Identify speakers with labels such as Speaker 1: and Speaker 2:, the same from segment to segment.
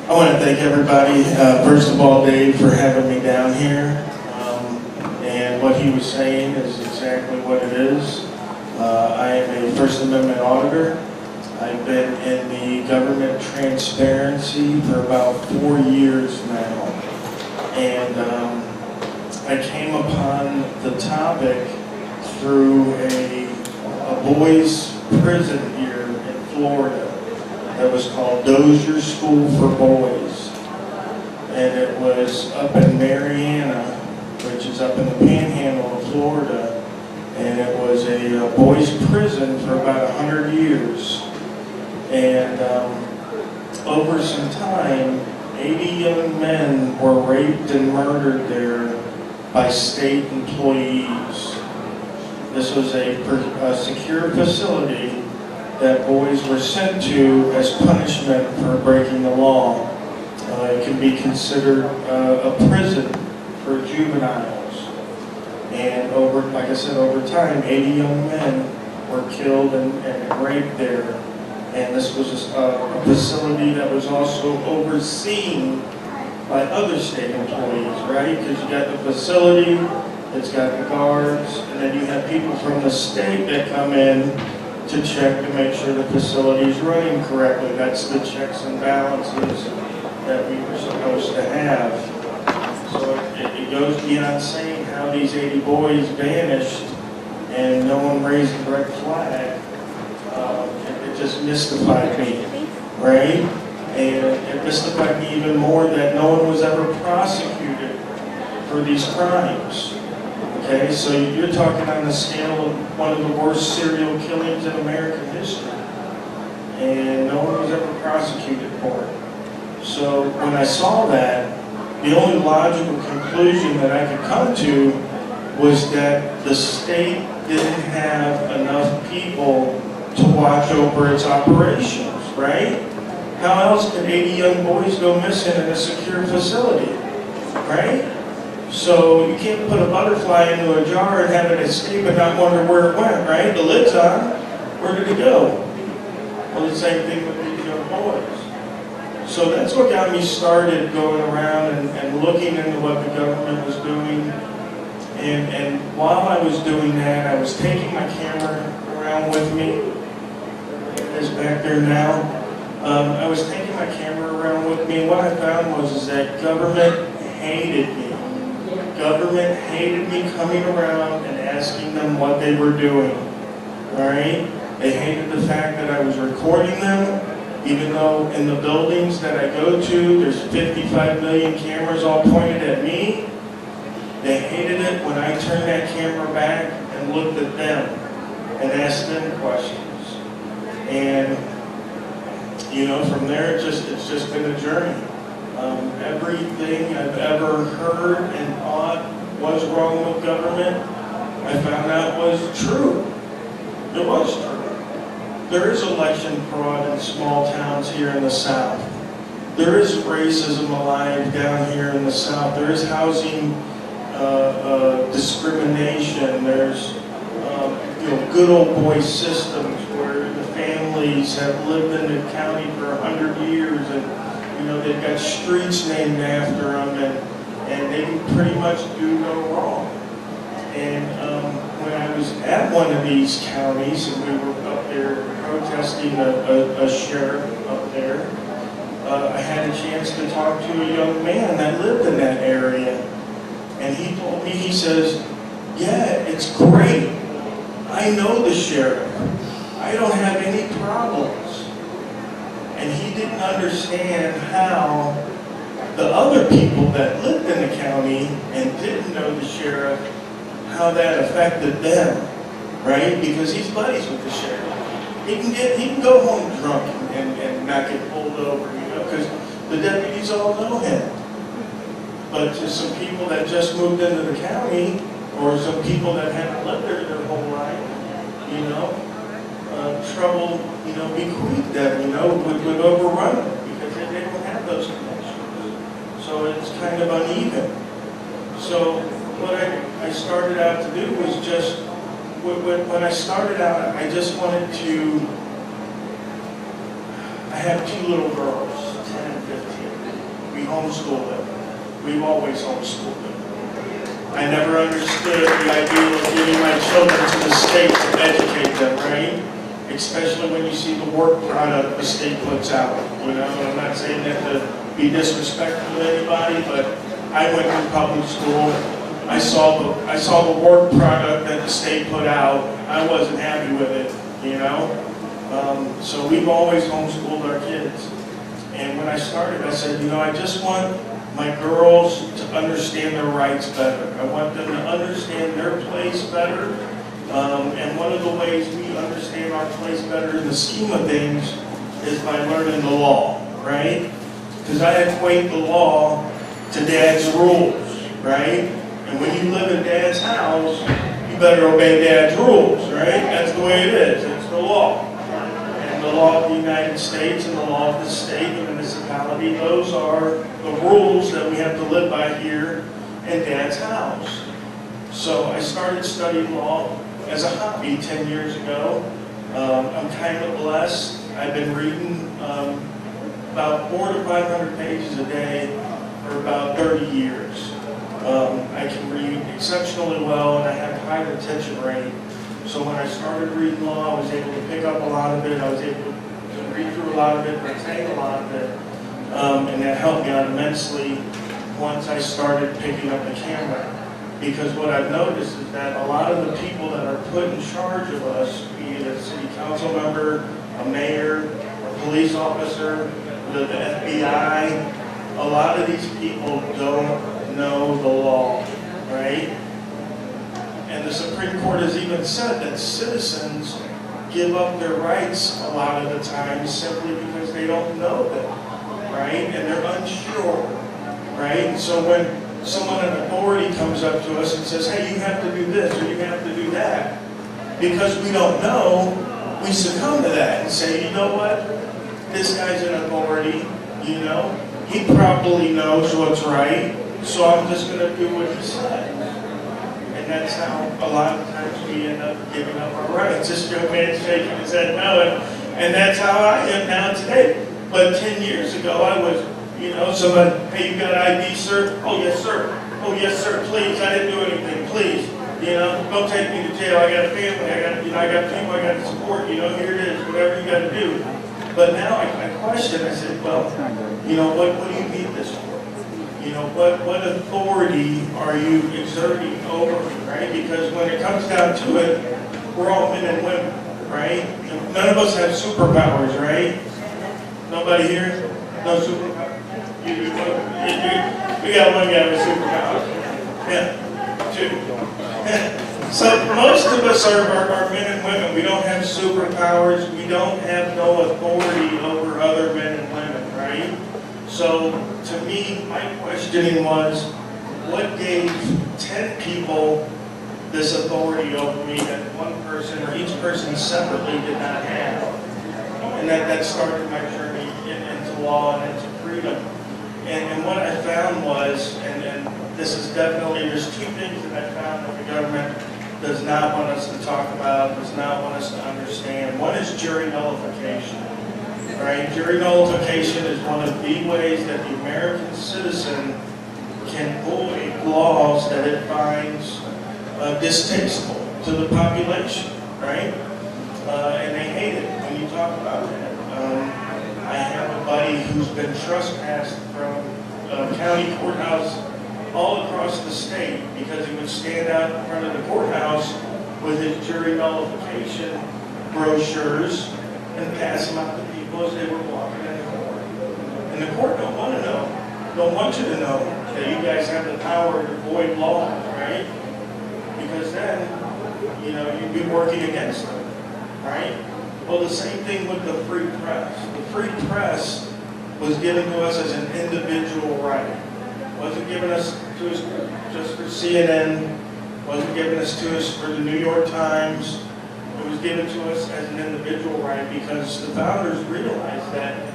Speaker 1: I want to thank everybody, first of all, Dave, for having me down here. And what he was saying is exactly what it is. I am a First Amendment auditor. I've been in the government transparency for about 4 years now. And I came upon the topic through a boys' prison here in Florida that was called Dozier School for Boys. And it was up in Mariana, which is up in the panhandle of Florida. And it was a boys' prison for about 100 years. And over some time, 80 young men were raped and murdered there by state employees. This was a secure facility that boys were sent to as punishment for breaking the law. It can be considered a prison for juveniles. And like I said, over time, 80 young men were killed and raped there. And this was a facility that was also overseen by other state employees, right? Because you got the facility, it's got the guards, and then you have people from the state that come in to check to make sure the facility is running correctly. That's the checks and balances that we were supposed to have. So it goes beyond saying how these 80 boys vanished and no one raised the red flag. It just mystified me, right? And it mystified me even more that no one was ever prosecuted for these crimes. Okay, so you're talking on the scale of one of the worst serial killings in American history. And no one was ever prosecuted for it. So when I saw that, the only logical conclusion that I could come to was that the state didn't have enough people to watch over its operations, right? How else could 80 young boys go missing in a secure facility, right? So you can't put a butterfly into a jar and have it escape and not wonder where it went, right? The lid's on. Where did it go? Well, the same thing with these young boys. So that's what got me started going around and looking into what the government was doing. And while I was doing that, I was taking my camera around with me. It's back there now. I was taking my camera around with me, and what I found was that government hated me. Government hated me coming around and asking them what they were doing, all right? They hated the fact that I was recording them, even though in the buildings that I go to, there's 55 million cameras all pointed at me. They hated it when I turned that camera back and looked at them and asked them questions. And, you know, from there, it's just been a journey. Everything I've ever heard and thought was wrong with government, I found out was true. It was true. There is election fraud in small towns here in the South. There is racism alive down here in the South. There is housing discrimination. There's good old boy systems where the families have lived in the county for 100 years and they've got streets named after them, and they pretty much do no wrong. And when I was at one of these counties, and we were up there protesting a sheriff up there, I had a chance to talk to a young man that lived in that area. And he told me, he says, yeah, it's great. I know the sheriff. I don't have any problems. And he didn't understand how the other people that lived in the county and didn't know the sheriff, how that affected them, right? Because he's buddies with the sheriff. He can go home drunk and not get pulled over, because the deputies all know him. But to some people that just moved into the county, or some people that haven't lived there their whole life, trouble, bequeathed them, would overrun them because they don't have those connections. So it's kind of uneven. So what I started out to do was just, when I started out, I just wanted to, I have two little girls, 10 and 15. We homeschool them. We've always homeschooled them. I never understood the idea of giving my children to the state to educate them, right? Especially when you see the work product the state puts out. You know, I'm not saying that to be disrespectful to anybody, but I went to public school. I saw the work product that the state put out. I wasn't happy with it, you know? So we've always homeschooled our kids. And when I started, I said, you know, I just want my girls to understand their rights better. I want them to understand their place better. And one of the ways we understand our place better in the scheme of things is by learning the law, right? Because I equate the law to Dad's rules, right? And when you live in Dad's house, you better obey Dad's rules, right? That's the way it is. It's the law. And the law of the United States and the law of the state, the municipality, those are the rules that we have to live by here in Dad's house. So I started studying law as a hobby 10 years ago. I'm kind of blessed. I've been reading about 400 to 500 pages a day for about 30 years. I can read exceptionally well, and I have a high retention rate. So when I started reading law, I was able to pick up a lot of it. I was able to read through a lot of it, retain a lot of it, and that helped me out immensely once I started picking up the camera. Because what I've noticed is that a lot of the people that are put in charge of us, be it a city council member, a mayor, a police officer, the FBI, a lot of these people don't know the law, right? And the Supreme Court has even said that citizens give up their rights a lot of the time simply because they don't know them, right? And they're unsure, right? So when someone in authority comes up to us and says, hey, you have to do this or you have to do that, because we don't know, we succumb to that and say, you know what, this guy's in authority, you know, he probably knows what's right, so I'm just going to do what he said. And that's how a lot of times we end up giving up our rights. This young man shaking his head no, and that's how I am now today. But 10 years ago, I was, you know, somebody, hey, you got ID, sir? Oh, yes, sir. Oh, yes, sir, please. I didn't do anything, please. You know, don't take me to jail. I got a family. I got people I got to support. You know, here it is, whatever you got to do. But now I question, I said, well, you know, what do you need this for? You know, what authority are you exerting over me, right? Because when it comes down to it, we're all men and women, right? None of us have superpowers, right? Nobody here? No superpowers? We got one guy with superpowers. Yeah, two. So most of us are men and women. We don't have superpowers. We don't have no authority over other men and women, right? So to me, my questioning was, what gave 10 people this authority over me that one person or each person separately did not have? And that started my journey into law and into freedom. And what I found was, and this is definitely, there's two things that I found that the government does not want us to talk about, does not want us to understand. One is jury nullification, right? Jury nullification is one of the ways that the American citizen can avoid laws that it finds distasteful to the population, right? And they hate it when you talk about that. I have a buddy who's been trespassed from a county courthouse all across the state because he would stand out in front of the courthouse with his jury nullification brochures and pass them out to people as they were walking in the court. And the court don't want to know, don't want you to know that you guys have the power to void law, right? Because then, you know, you'd be working against them, right? Well, the same thing with the free press. The free press was given to us as an individual right. It wasn't given us to us just for CNN. Wasn't given us to us for the New York Times. It was given to us as an individual right because the founders realized that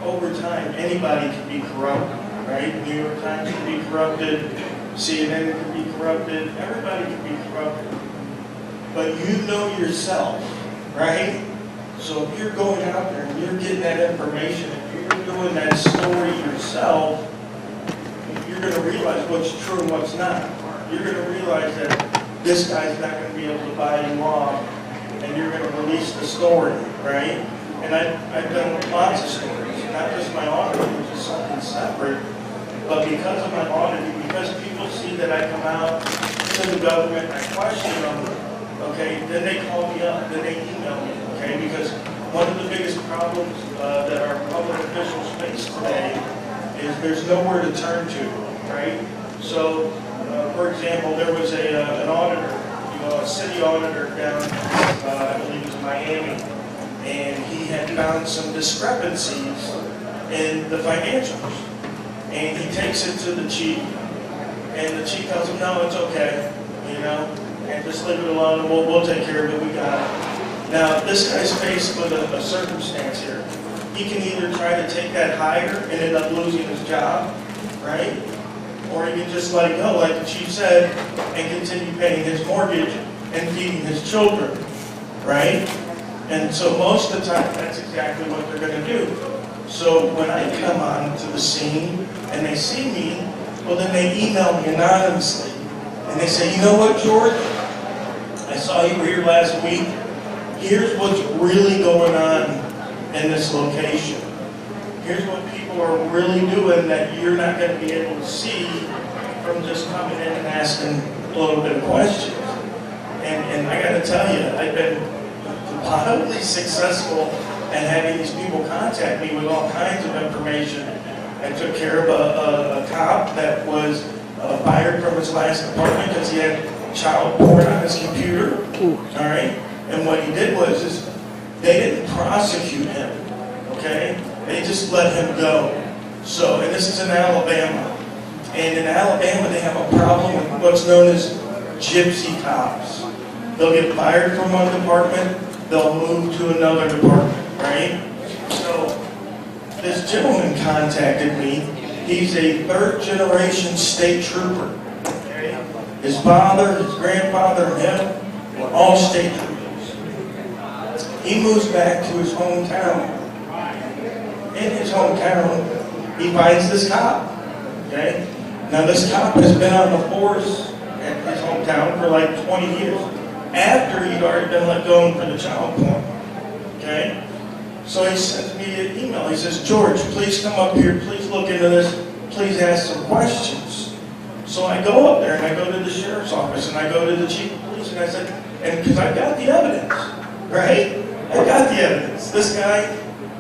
Speaker 1: over time anybody can be corrupted, right? New York Times can be corrupted. CNN can be corrupted. Everybody can be corrupted. But you know yourself, right? So if you're going out there and you're getting that information, if you're doing that story yourself, going to realize what's true and what's not. You're going to realize that this guy's not going to be able to buy you off, and you're going to release the story, right? And I've done lots of stories, not just my auditing, which is something separate, but because of my auditing, because people see that I come out to the government, I question them, okay, then they call me up, then they email me, okay, because one of the biggest problems that our public officials face today is there's nowhere to turn to, right? So, for example, there was an auditor, a city auditor down, I believe it was Miami, and he had found some discrepancies in the financials. And he takes it to the chief, and the chief tells him, no, it's okay, and just leave it alone, and we'll take care of it, we got it. Now, this guy's faced with a circumstance here. He can either try to take that higher and end up losing his job, right? Or he can just let it go, like the chief said, and continue paying his mortgage and feeding his children, right? And so most of the time, that's exactly what they're going to do. So when I come on to the scene and they see me, well, then they email me anonymously. And they say, you know what, George? I saw you were here last week. Here's what's really going on in this location. Here's what people are really doing that you're not going to be able to see from just coming in and asking a little bit of questions. And I got to tell you, I've been wildly successful at having these people contact me with all kinds of information. I took care of a cop that was fired from his last department because he had child porn on his computer. All right? And what he did was they didn't prosecute him, okay? They just let him go. So, and this is in Alabama. And in Alabama, they have a problem with what's known as gypsy cops. They'll get fired from one department, they'll move to another department, right? So, this gentleman contacted me. He's a third-generation state trooper, okay? His father, his grandfather, and him were all state troopers. He moves back to his hometown. In his hometown, he finds this cop, okay? Now this cop has been on the force at his hometown for like 20 years, after he'd already been let go for the child porn, okay? So he sends me an email. He says, George, please come up here, please look into this, please ask some questions. So I go up there and I go to the sheriff's office and I go to the chief of police and I said, and because I got the evidence, right? I got the evidence. This guy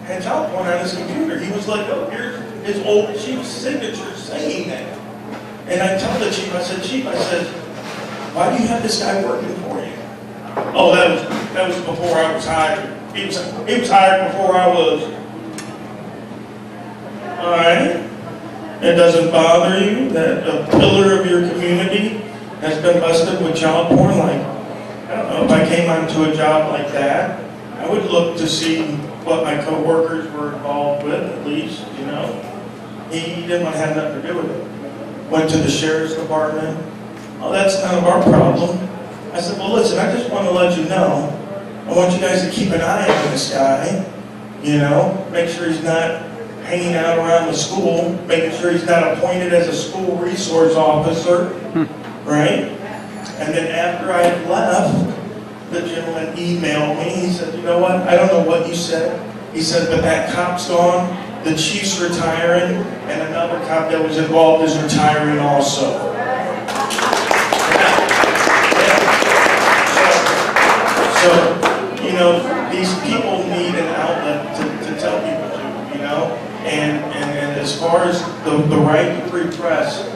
Speaker 1: had child porn on his computer. He was like, oh, here's his old chief's signature saying that. And I tell the chief, I said, Chief, I said, why do you have this guy working for you? Oh, that was before I was hired. He was hired before I was. All right. It doesn't bother you that a pillar of your community has been busted with child porn? Like, I don't know, if I came onto a job like that, I would look to see what my coworkers were involved with, at least, He didn't want to have nothing to do with it. Went to the sheriff's department. Oh, that's none of our problem. I said, well, listen, I just want to let you know, I want you guys to keep an eye on this guy, make sure he's not hanging out around the school, making sure he's not appointed as a school resource officer, right? And then after I had left, the gentleman emailed me. He said, you know what? I don't know what you said. He said, but that cop's gone, the chief's retiring, and another cop that was involved is retiring also. So, these people need an outlet to tell people to, and as far as the right to free press,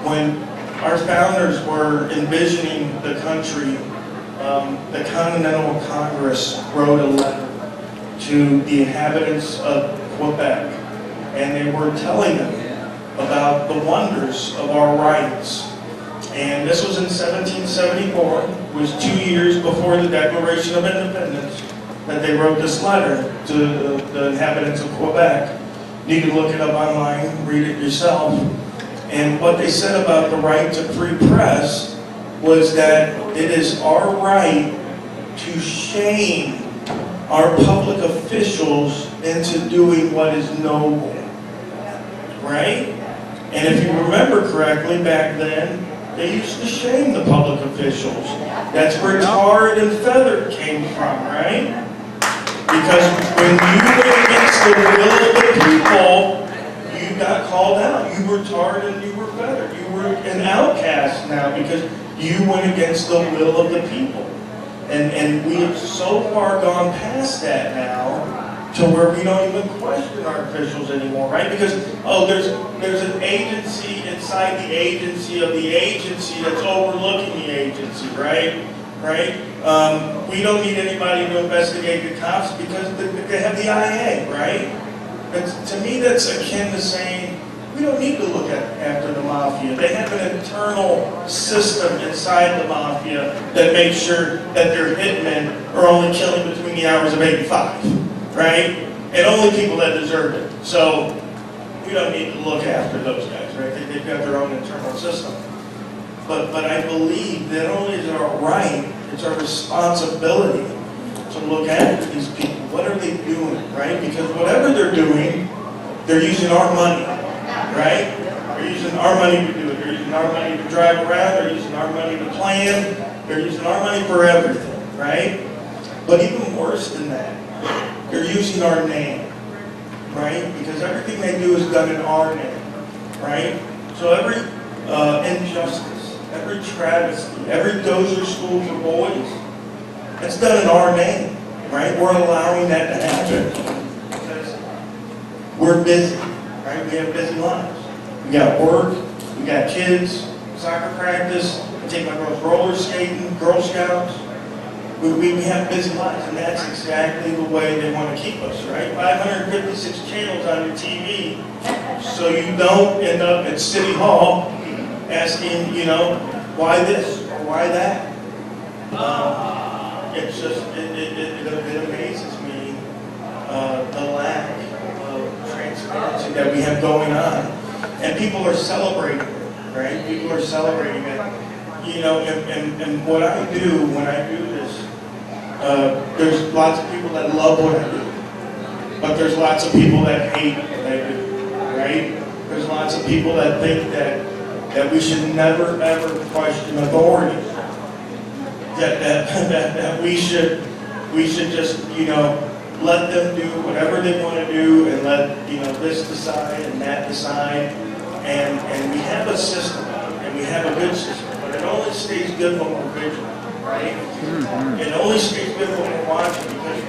Speaker 1: when our founders were envisioning the country, the Continental Congress wrote a letter to the inhabitants of Quebec, and they were telling them about the wonders of our rights. And this was in 1774, it was 2 years before the Declaration of Independence, that they wrote this letter to the inhabitants of Quebec. You can look it up online, read it yourself. And what they said about the right to free press was that it is our right to shame our public officials into doing what is noble, right? And if you remember correctly, back then, they used to shame the public officials. That's where tarred and feathered came from, right? Because when you went against the will of the people, you got called out. You were tarred and you were feathered. You were an outcast now because you went against the will of the people. And we have so far gone past that now to where we don't even question our officials anymore, right? Because, oh, there's an agency inside the agency of the agency that's overlooking the agency, right? We don't need anybody to investigate the cops because they have the IA, right? But to me, that's akin to saying, we don't need to look after the mafia. They have an internal system inside the mafia that makes sure that their hitmen are only killing between the hours of 8 and 5, right? And only people that deserve it. So we don't need to look after those guys, right? They've got their own internal system. But I believe that not only is it our right, it's our responsibility to look after these people. What are they doing, right? Because whatever they're doing, they're using our money, right? They're using our money to do it. They're using our money to drive around. They're using our money to plan. They're using our money for everything, right? But even worse than that, they're using our name, right? Because everything they do is done in our name, right? So every injustice, every travesty, every dozer school for boys, it's done in our name, right? We're allowing that to happen because we're busy, right? We have busy lives. We got work, we got kids, soccer practice, I take my girls roller skating, Girl Scouts. We have busy lives, and that's exactly the way they want to keep us, right? 556 channels on your TV, so you don't end up at City Hall asking, why this or why that. It's just, it amazes me the lack of transparency that we have going on. And people are celebrating it, right? People are celebrating it. And what I do when I do this, there's lots of people that love what I do, but there's lots of people that hate what I do, right? There's lots of people that think that we should never ever question authority. That we should just let them do whatever they want to do and let this decide and that decide, and we have a system and we have a good system, but it only stays good when we're vigilant. Right? Mm-hmm. It only stays good when we're watching, because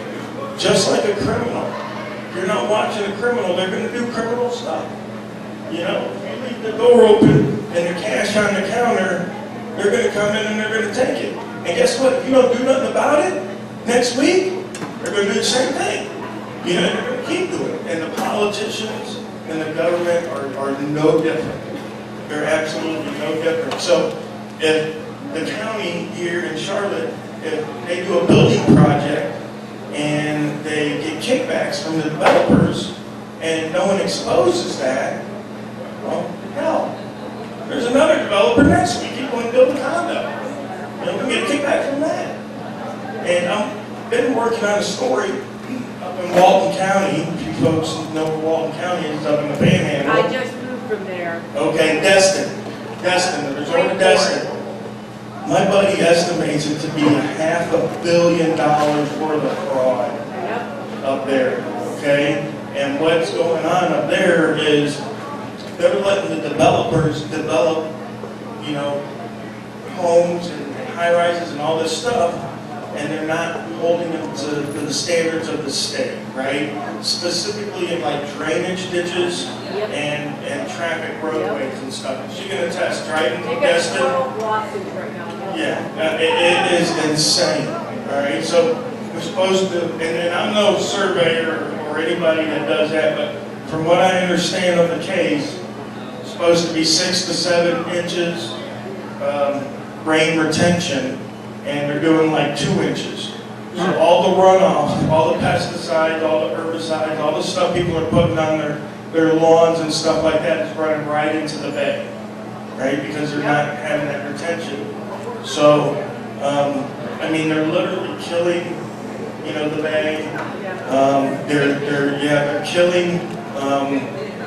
Speaker 1: just like a criminal, if you're not watching a criminal, they're going to do criminal stuff. If you leave the door open and the cash on the counter, they're going to come in and they're going to take it. And guess what? If you don't do nothing about it, next week, they're going to do the same thing. They're going to keep doing it. And the politicians and the government are no different. They're absolutely no different. So if the county here in Charlotte, if they do a building project and they get kickbacks from the developers and no one exposes that, well, hell, there's another developer next week. He's going to build a condo. We get a kickback from that. And I've been working on a story up in Walton County. If you folks know where Walton County is, up in the Panhandle.
Speaker 2: I just moved from there.
Speaker 1: Okay, Destin, the resort of Destin. My buddy estimates it to be $500 million worth of fraud up there, okay? And what's going on up there is they're letting the developers develop, homes and high-rises and all this stuff, and they're not holding them to the standards of the state, right? Specifically in like drainage ditches and traffic roadways and stuff. So you can attest, right?
Speaker 2: They got 12 lawsuits right now.
Speaker 1: Yeah, it is insane. All right, so we're supposed to, and I'm no surveyor or anybody that does that, but from what I understand of the case, it's supposed to be 6 to 7 inches rain retention, and they're doing like 2 inches. So all the runoff, all the pesticides, all the herbicides, all the stuff people are putting on their lawns and stuff like that is running right into the bay, right? Because they're not having that retention. So, they're literally killing, the bay. They're killing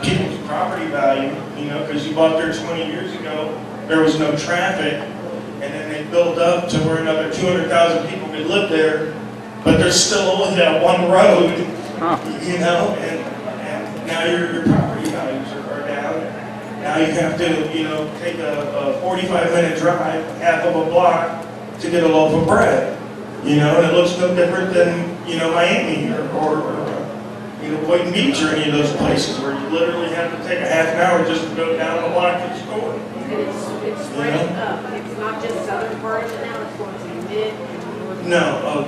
Speaker 1: people's property value, you know, because you bought there 20 years ago, there was no traffic, and then they built up to where another 200,000 people could live there, but there's still only that one road, you know, and now your property values are down. Now you have to, you know, take a 45-minute drive, half of a block, to get a loaf of bread, you know, and it looks no different than, you know, Miami or you know, Boynton Beach or any of those places where you literally have to take a half an hour just to go down the block to the store.
Speaker 2: And it's spreading up. It's not just southern part of it now, it's going to be mid and north.
Speaker 1: No, oh,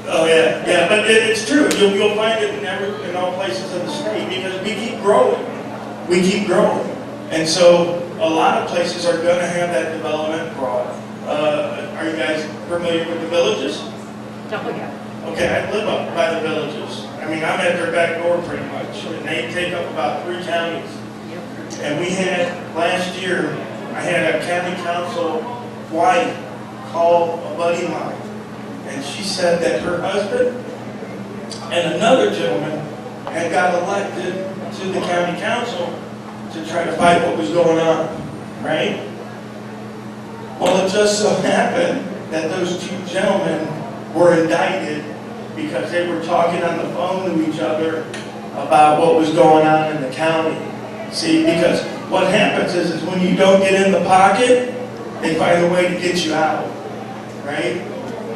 Speaker 1: oh yeah, but it's true. You'll find it in all places in the state because we keep growing. We keep growing. And so a lot of places are going to have that development brought. Are you guys familiar with the villages?
Speaker 2: Don't look at it.
Speaker 1: Okay, I live up by the villages. I mean, I'm at their back door pretty much. And they take up about 3 counties. And we had, last year, I had a county council wife call a buddy of mine. And she said that her husband and another gentleman had got elected to the county council to try to fight what was going on, right? Well, it just so happened that those 2 gentlemen were indicted because they were talking on the phone to each other about what was going on in the county. See, because what happens is when you don't get in the pocket, they find a way to get you out, right?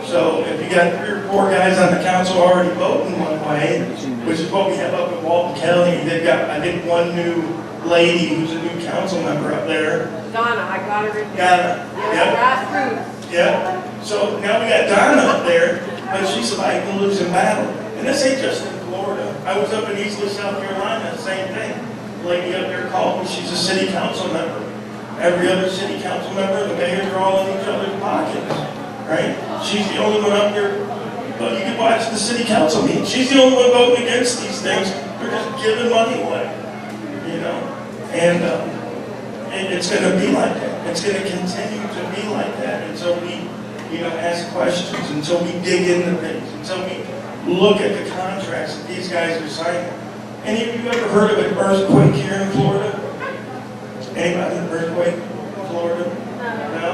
Speaker 1: So if you got 3 or 4 guys on the council already voting one way, which is what we have up in Walton County, they've got, I think, one new lady who's a new council member up there.
Speaker 2: Donna, I got her in there.
Speaker 1: Donna,
Speaker 2: Grassroots.
Speaker 1: Yep. So now we got Donna up there, but she's fighting a losing battle. And this ain't just in Florida. I was up in Ilegaly, South Carolina, same thing. The lady up there called me, she's a city council member. Every other city council member, the mayors are all in each other's pockets, right? She's the only one up there, but you can watch the city council meeting. She's the only one voting against these things. They're just giving money away, you know? And it's going to be like that. It's going to continue to be like that until we, you know, ask questions, until we dig into things, until we look at the contracts that these guys are signing. Any of you ever heard of an earthquake here in Florida? Anybody an earthquake in Florida? No?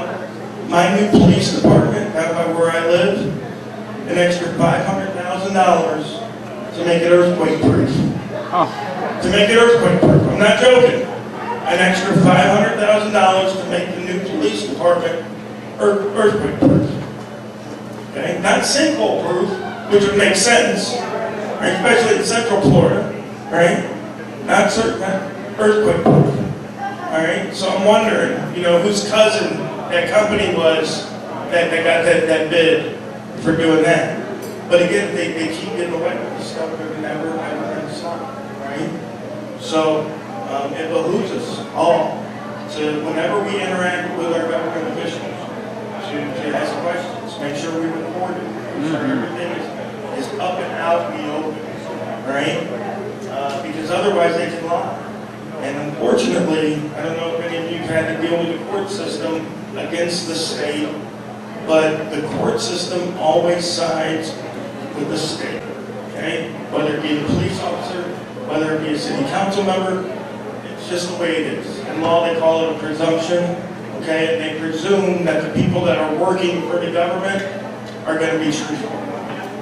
Speaker 1: My new police department, out by where I live, an extra $500,000 to make it earthquake proof. To make it earthquake proof. I'm not joking. An extra $500,000 to make the new police department earthquake proof. Okay? Not sinkhole proof, which would make sense, right? Especially in Central Florida, right? Not earthquake proof. All right? So I'm wondering, you know, whose cousin that company was that got that bid for doing that. But again, they keep getting away with this stuff that we never going to stop, right? So it behooves us all to, whenever we interact with our government officials, to ask questions, make sure we record it, make sure everything is up and out in the open, right? Because otherwise they can lie. And unfortunately, I don't know if any of you have had to deal with the court system against the state, but the court system always sides with the state, okay? Whether it be the police officer, whether it be a city council member, it's just the way it is. In law, they call it a presumption, okay? And they presume that the people that are working for the government are going to be truthful.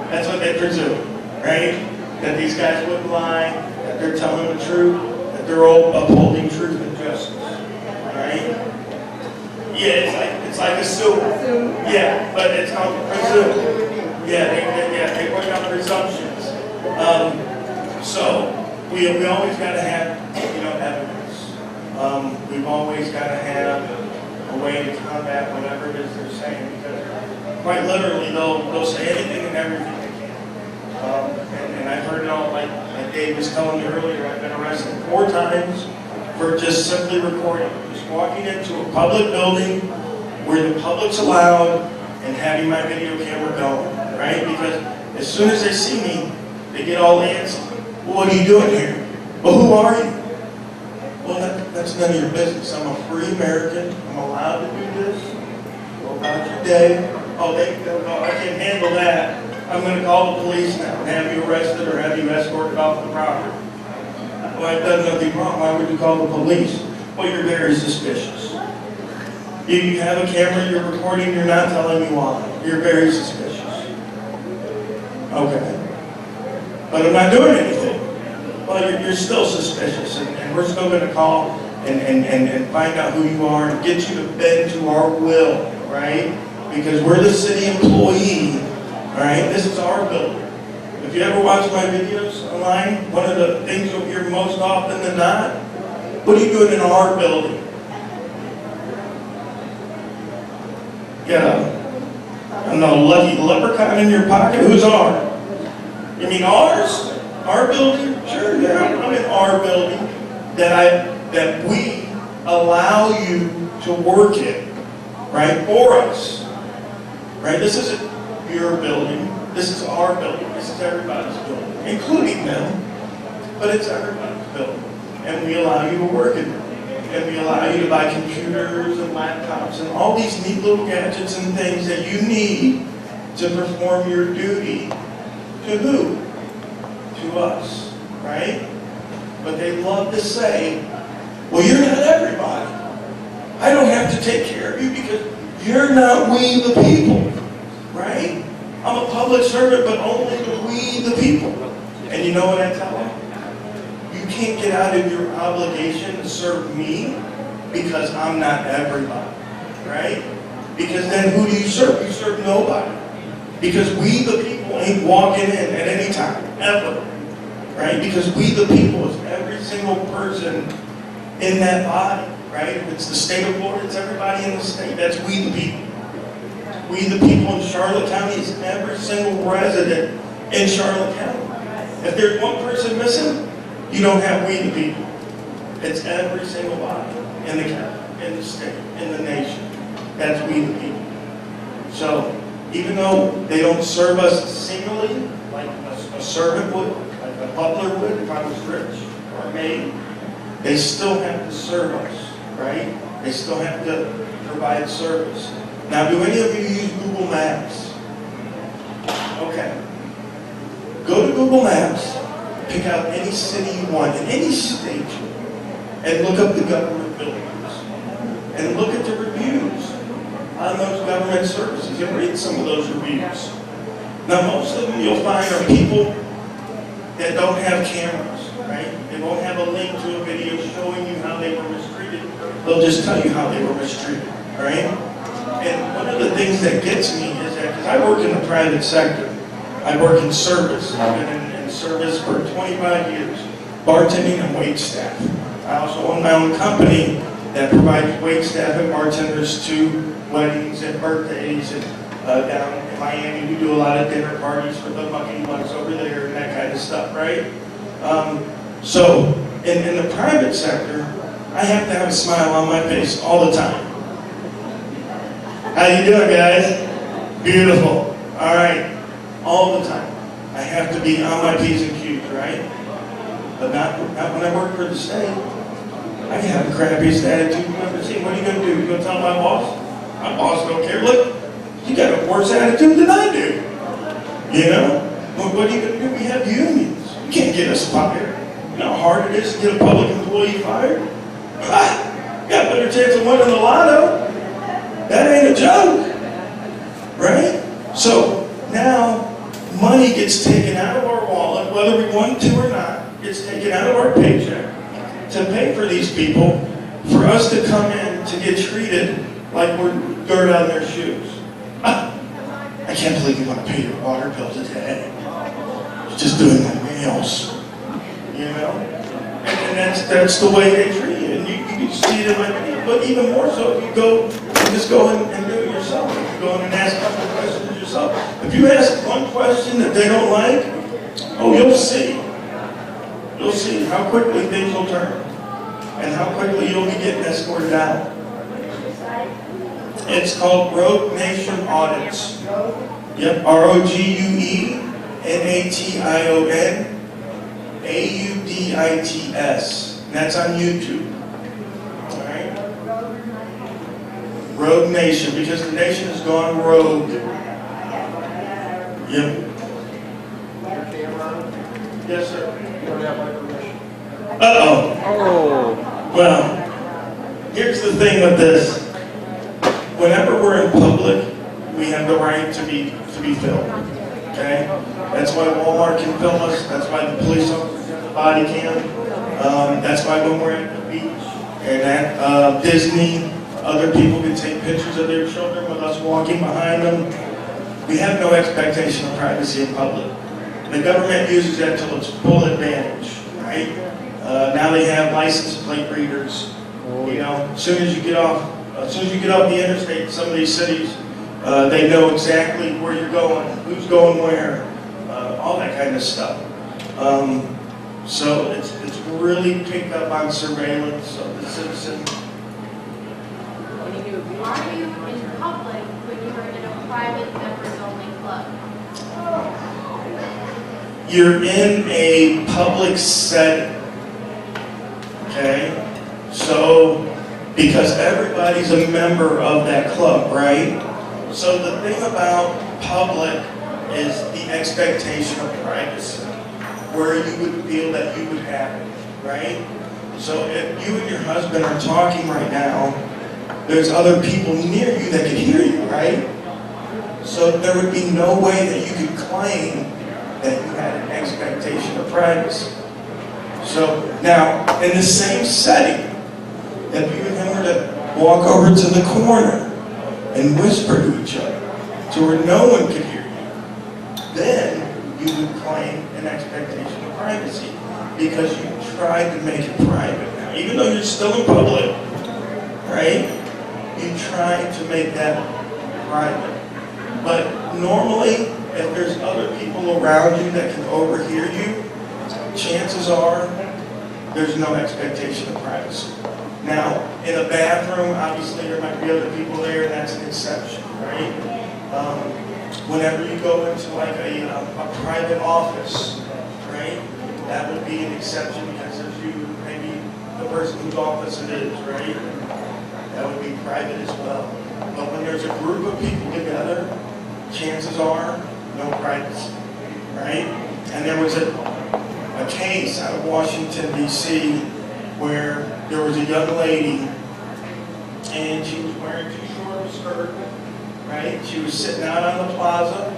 Speaker 1: That's what they presume, right? That these guys wouldn't lie, that they're telling the truth, that they're all upholding truth and justice, right? Yeah, it's like assume. Yeah, but it's called presume. Yeah, they put down presumptions. So we always got to have, you know, evidence. We've always got to have a way to combat whatever it is they're saying, because quite literally they'll say anything and everything they can. And I've heard it all, like Dave was telling you earlier. I've been arrested 4 times for just simply recording, just walking into a public building where the public's allowed and having my video camera going, right? Because as soon as they see me, they get all antsy. Well, what are you doing here? Well, who are you? Well, that's none of your business. I'm a free American. I'm allowed to do this. Go about your day. Oh, I can't handle that. I'm going to call the police now and have you arrested or have you escorted off the property. Well, I've done nothing wrong. Why would you call the police? Well, you're very suspicious. You have a camera, you're recording, you're not telling me why. You're very suspicious. Okay. But I'm not doing anything. Well, you're still suspicious, and we're still going to call and find out who you are and get you to bend to our will, right? Because we're the city employee, all right? This is our building. If you ever watch my videos online, one of the things you'll hear most often than not, what are you doing in our building? Yeah, I don't know, lucky leprechaun in your pocket? Who's ours? You mean ours? Our building? Sure, yeah, I'm in our building that we allow you to work in, right, for us. Right? This isn't your building. This is our building. This is everybody's building, including them. But it's everybody's building. And we allow you to work in it. And we allow you to buy computers and laptops and all these neat little gadgets and things that you need to perform your duty. To who? To us. Right? But they love to say, well, you're not everybody. I don't have to take care of you because you're not we the people. Right? I'm a public servant, but only to we the people. And you know what I tell them? You can't get out of your obligation to serve me because I'm not everybody. Right? Because then who do you serve? You serve nobody. Because we the people ain't walking in at any time, ever. Right? Because we the people is every single person in that body. Right? If it's the state of Florida, it's everybody in the state. That's we the people. We the people in Charlotte County is every single resident in Charlotte County. If there's one person missing, you don't have we the people. It's every single body in the county, in the state, in the nation. That's we the people. So even though they don't serve us singly, like a servant would, like a butler would if I was rich or a maid, they still have to serve us, right? They still have to provide service. Now, do any of you use Google Maps? Okay. Go to Google Maps, pick out any city you want, in any state, and look up the government buildings. And look at the reviews on those government services and read some of those reviews. Now, most of them you'll find are people that don't have cameras, right? They won't have a link to a video showing you how they were mistreated. They'll just tell you how they were mistreated, right? And one of the things that gets me is that, because I work in the private sector, I work in service. I've been in service for 25 years, bartending and wait staff. I also own my own company that provides wait staff and bartenders to weddings and birthdays. And down in Miami, we do a lot of dinner parties for the mucky ones over there and that kind of stuff, right? So in the private sector, I have to have a smile on my face all the time. How you doing, guys? Beautiful. All right. All the time. I have to be on my P's and Q's, right? But not when I work for the state. I can have the crappiest attitude you've ever seen. What are you going to do? You going to tell my boss? My boss don't care. Look, you got a worse attitude than I do. You know? What are you going to do? We have unions. You can't get us fired. You know how hard it is to get a public employee fired? Ah, you got a better chance of winning the lotto. That ain't a joke, right? So now money gets taken out of our wallet, whether we want to or not, gets taken out of our paycheck to pay for these people, for us to come in to get treated like we're dirt on their shoes. Ah, I can't believe you want to pay your water bill today. You're just doing my nails, you know? And that's the way they treat you. And you can see it in my video, but even more so if you just go and do it yourself. If you go in and ask a couple of questions yourself. If you ask one question that they don't like, oh, you'll see. You'll see how quickly things will turn. And how quickly you'll be getting escorted out. It's called Rogue Nation Audits. Yep, ROGUENATION And that's on YouTube. Alright? Rogue Nation, because the nation has gone rogue. Yep.
Speaker 3: camera.
Speaker 1: Yes, sir.
Speaker 3: You don't have my permission.
Speaker 1: Uh-oh.
Speaker 3: Oh.
Speaker 1: Well, here's the thing with this. Whenever we're in public, we have the right to be filmed. Okay? That's why Walmart can film us. That's why the police officers have the body cam. That's why when we're at the beach and at Disney, other people can take pictures of their children with us walking behind them. We have no expectation of privacy in public. The government uses that to its full advantage, right? Now they have license plate readers. You know, as soon as you get off the interstate in some of these cities, they know exactly where you're going, who's going where, all that kind of stuff. So it's really picked up on surveillance of the citizen.
Speaker 2: Are you in public when you are in a private members-only club?
Speaker 1: You're in a public setting, okay? So, because everybody's a member of that club, right? So the thing about public is the expectation of privacy, where you would feel that you would have it, right? So if you and your husband are talking right now, there's other people near you that can hear you, right? So there would be no way that you could claim that you had an expectation of privacy. So now, in the same setting, if you and him were to walk over to the corner and whisper to each other to where no one could hear you, then you would claim an expectation of privacy because you tried to make it private. Now, even though you're still in public, right? You try to make that private. But normally, if there's other people around you that can overhear you, chances are there's no expectation of privacy. Now, in a bathroom, obviously there might be other people there, and that's an exception, right? Whenever you go into like a private office, right? That would be an exception because there's maybe the person whose office it is, right? That would be private as well. But when there's a group of people together, chances are no privacy, right? And there was a case out of Washington, D.C. where there was a young lady and she was wearing too short of a skirt, right? She was sitting out on the plaza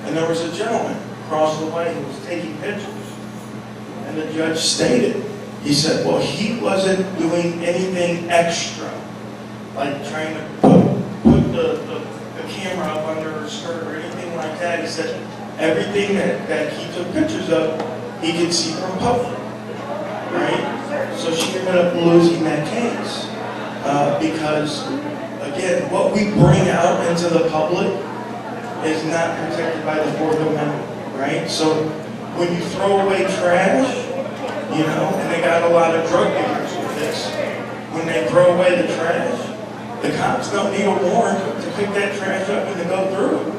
Speaker 1: and there was a gentleman across the way who was taking pictures. And the judge stated, he said, well, he wasn't doing anything extra, like trying to put the camera up under her skirt or anything like that. He said everything that he took pictures of, he could see from public, right? So she ended up losing that case because, again, what we bring out into the public is not protected by the Fourth Amendment, right? So when you throw away trash, you know, and they got a lot of drug dealers with this, when they throw away the trash, the cops don't need a warrant to pick that trash up and to go through it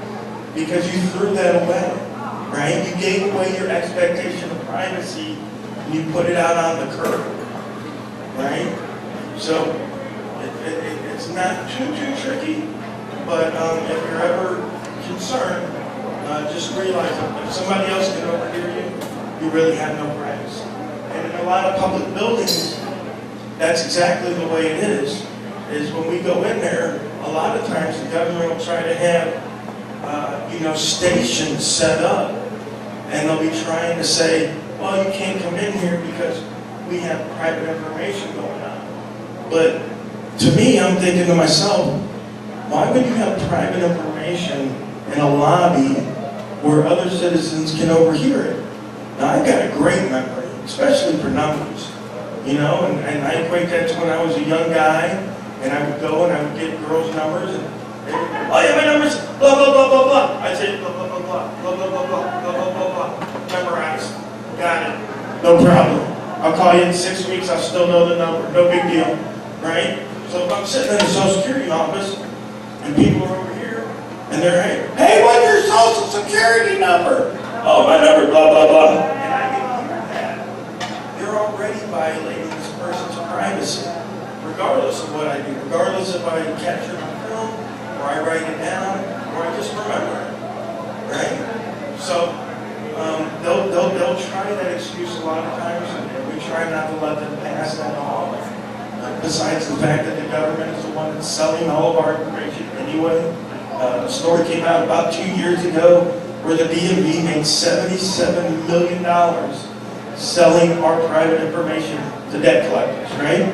Speaker 1: because you threw that away, right? You gave away your expectation of privacy and you put it out on the curb, right? So it's not too tricky, but if you're ever concerned, just realize that if somebody else can overhear you, you really have no privacy. And in a lot of public buildings, that's exactly the way it is when we go in there, a lot of times the government will try to have, stations set up, and they'll be trying to say, well, you can't come in here because we have private information going on. But to me, I'm thinking to myself, why would you have private information in a lobby where other citizens can overhear it? Now, I've got a great memory, especially for numbers, and I equate that to when I was a young guy, and I would go and I would get girls' numbers, and they would, oh yeah, my number's blah, blah, blah, blah, blah. I'd say blah, blah, blah, blah, blah, blah, blah, blah, blah, blah, blah, memorized, got it, no problem. I'll call you in 6 weeks, I'll still know the number, no big deal, right? So if I'm sitting in the Social Security office, and people are over here, and they're, hey, what's your Social Security number? Oh, my number, blah, blah, blah. And I can hear that. They're already violating this person's privacy, regardless of what I do, regardless if I capture it on film, or I write it down, or I just remember it, right? So they'll try that excuse a lot of times, and we try not to let them pass that off. Besides the fact that the government is the one that's selling all of our information anyway. A story came out about 2 years ago where the DMV made $77 million selling our private information to debt collectors, right?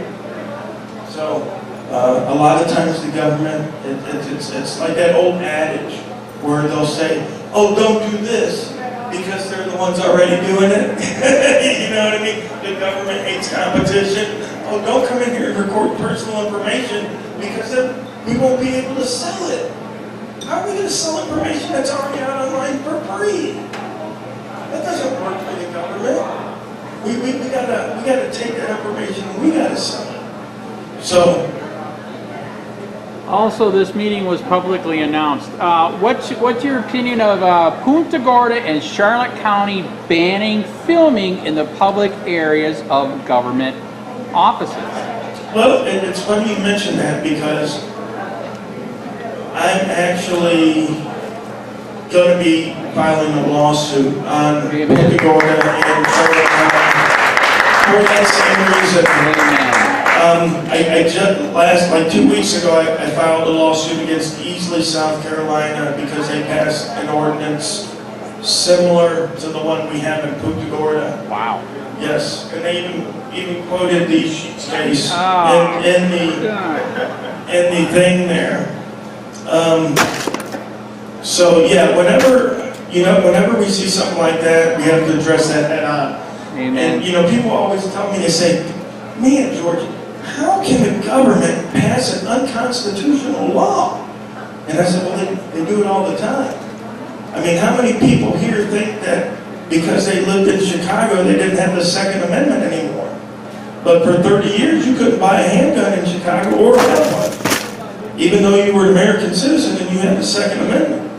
Speaker 1: So a lot of times the government, it's like that old adage where they'll say, oh, don't do this because they're the ones already doing it. You know what I mean? The government hates competition. Oh, don't come in here and record personal information because then we won't be able to sell it. How are we going to sell information that's already out online for free? That doesn't work for the government. We gotta take that information and we gotta sell it. So.
Speaker 4: Also, this meeting was publicly announced. What's your opinion of Punta Gorda and Charlotte County banning filming in the public areas of government offices?
Speaker 1: Well, it's funny you mention that because I'm actually going to be filing a lawsuit on Punta Gorda and Charlotte County for that same reason. I just like 2 weeks ago, I filed a lawsuit against Ilegaly, South Carolina, because they passed an ordinance similar to the one we have in Punta Gorda. Wow. Yes, and they even quoted the case in the thing there. So yeah, whenever we see something like that, we have to address that head on.
Speaker 4: Amen.
Speaker 1: And people always tell me, they say, man, George, how can the government pass an unconstitutional law? And I said, well, they do it all the time. I mean, how many people here think that because they lived in Chicago, they didn't have the Second Amendment anymore? But for 30 years, you couldn't buy a handgun in Chicago or have one, even though you were an American citizen and you had the Second Amendment,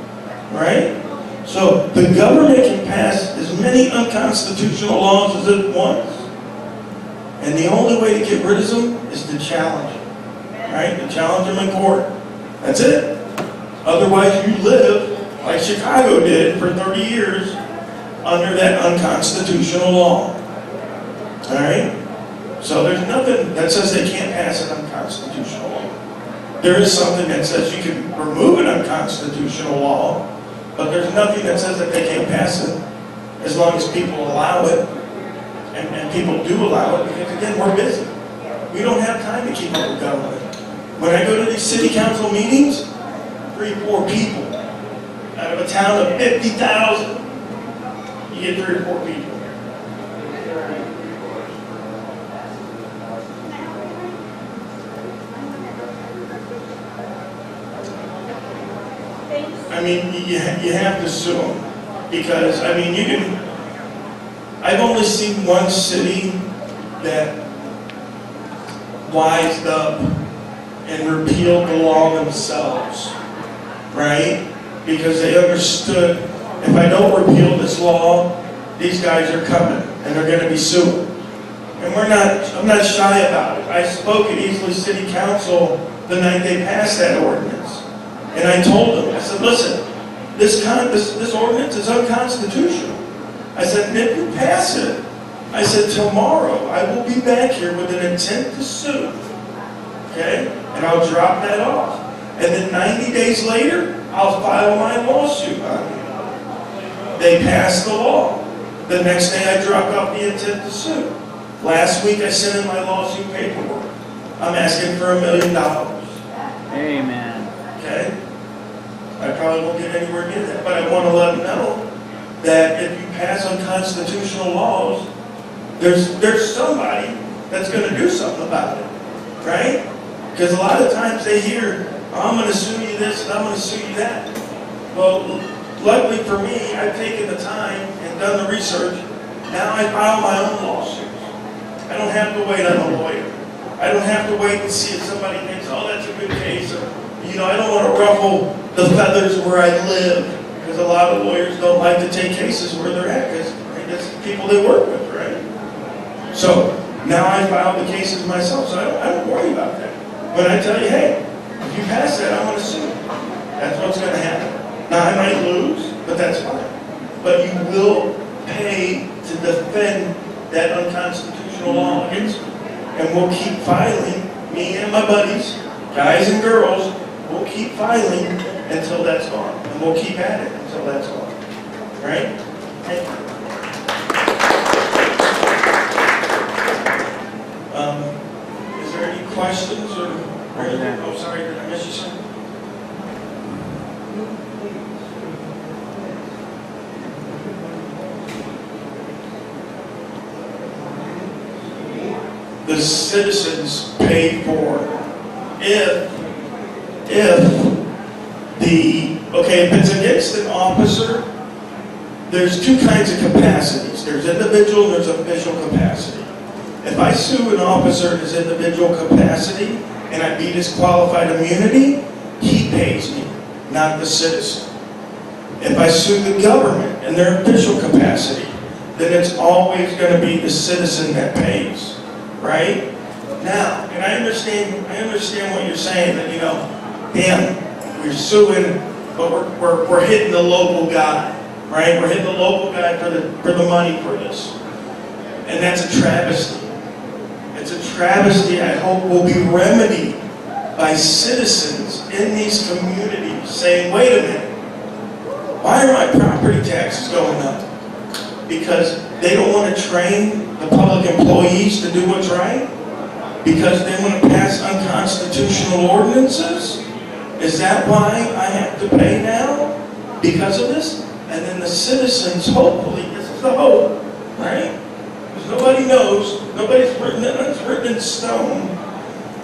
Speaker 1: right? So the government can pass as many unconstitutional laws as it wants. And the only way to get rid of them is to challenge them, right? To challenge them in court. That's it. Otherwise, you live like Chicago did for 30 years under that unconstitutional law. All right? So there's nothing that says they can't pass an unconstitutional law. There is something that says you can remove an unconstitutional law, but there's nothing that says that they can't pass it as long as people allow it. And people do allow it because, again, we're busy. We don't have time to keep up with government. When I go to these city council meetings, 3 or 4 people out of a town of 50,000, you get 3 or 4 people. I mean, you have to sue them because, I mean, you can. I've only seen one city that wised up and repealed the law themselves, right? Because they understood, if I don't repeal this law, these guys are coming and they're going to be suing. And I'm not shy about it. I spoke at Ilegaly City Council the night they passed that ordinance. And I told them, I said, listen, this ordinance is unconstitutional. I said, if you pass it, I said, tomorrow I will be back here with an intent to sue. Okay? And I'll drop that off. And then 90 days later, I'll file my lawsuit on it. They passed the law. The next day I dropped off the intent to sue. Last week I sent in my lawsuit paperwork. I'm asking for $1 million.
Speaker 4: Amen.
Speaker 1: Okay? I probably won't get anywhere near that, but I want to let them know that if you pass unconstitutional laws, there's somebody that's going to do something about it, right? Because a lot of times they hear, oh, I'm going to sue you this and I'm going to sue you that. Well, luckily for me, I've taken the time and done the research. Now I file my own lawsuits. I don't have to wait on a lawyer. I don't have to wait and see if somebody thinks, oh, that's a good case. Or, I don't want to ruffle the feathers where I live. Because a lot of lawyers don't like to take cases where they're at, because that's the people they work with, right? So now I file the cases myself, so I don't worry about that. When I tell you, hey, if you pass that, I'm going to sue. That's what's going to happen. Now I might lose, but that's fine. But you will pay that unconstitutional law against me. And we'll keep filing, me and my buddies, guys and girls, we'll keep filing until that's gone. And we'll keep at it until that's gone. Right? Thank you. Is there any questions or anything? Oh, sorry, did I miss you something? The citizens pay for if it's against an officer, there's two kinds of capacities. There's individual and there's official capacity. If I sue an officer in his individual capacity and I be disqualified immunity, he pays me, not the citizen. If I sue the government in their official capacity, then it's always going to be the citizen that pays. Right? Now, and I understand what you're saying, that, damn, we're suing, but we're hitting the local guy, right? We're hitting the local guy for the money for this. And that's a travesty. It's a travesty I hope will be remedied by citizens in these communities saying, wait a minute, why are my property taxes going up? Because they don't want to train the public employees to do what's right? Because they want to pass unconstitutional ordinances? Is that why I have to pay now? Because of this? And then the citizens, hopefully, this is the hope, right? Because nobody knows, nobody's written it, it's written in stone.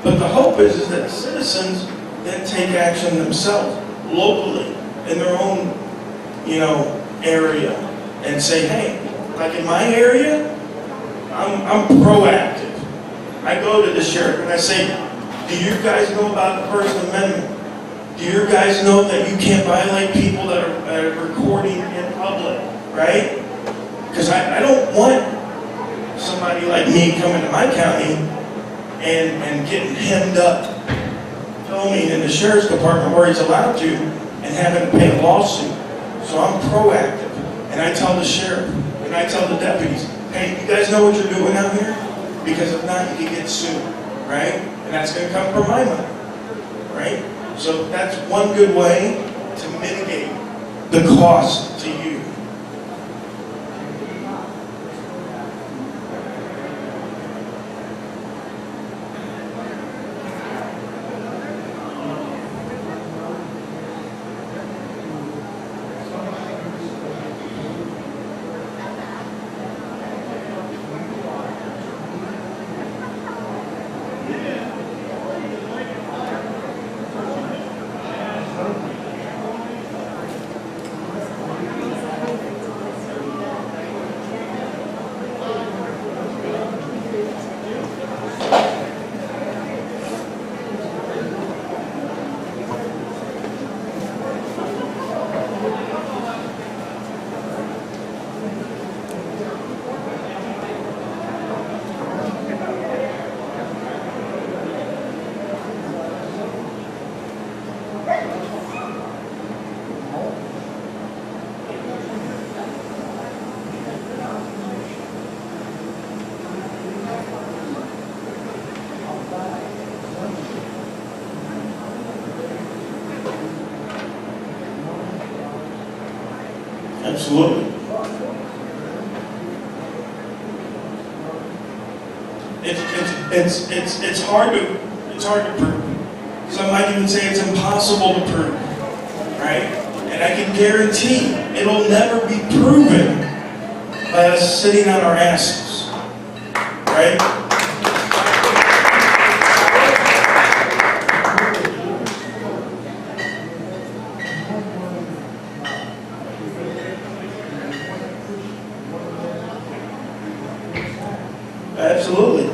Speaker 1: But the hope is that the citizens then take action themselves, locally, in their own, area, and say, hey, like in my area, I'm proactive. I go to the sheriff and I say, do you guys know about the First Amendment? Do you guys know that you can't violate people that are recording in public, right? Because I don't want somebody like me coming to my county and getting hemmed up, filming in the sheriff's department where he's allowed to, and having to pay a lawsuit. So I'm proactive, and I tell the sheriff, and I tell the deputies, hey, you guys know what you're doing out here? Because if not, you can get sued, right? And that's going to come from my money, right? So that's one good way to mitigate the cost to you. Absolutely. It's hard to prove. Some might even say it's impossible to prove, right? And I can guarantee it'll never be proven by us sitting on our asses, right? Absolutely.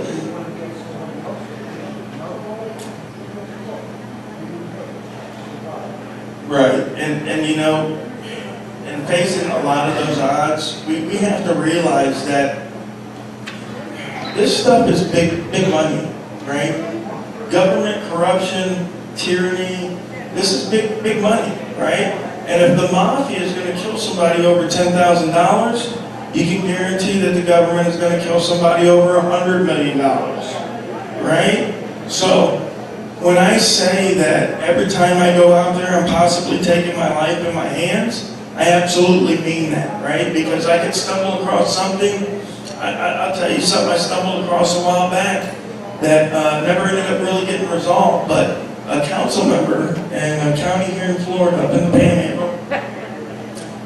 Speaker 1: Right, and you know, in facing a lot of those odds, we have to realize that this stuff is big money, right? Government corruption, tyranny, this is big money, right? And if the mafia is going to kill somebody over $10,000, you can guarantee that the government is going to kill somebody over $100 million, right? So when I say that every time I go out there, I'm possibly taking my life in my hands, I absolutely mean that, right? Because I could stumble across something. I'll tell you something I stumbled across a while back that never ended up really getting resolved, but a council member in a county here in Florida, up in the Panhandle,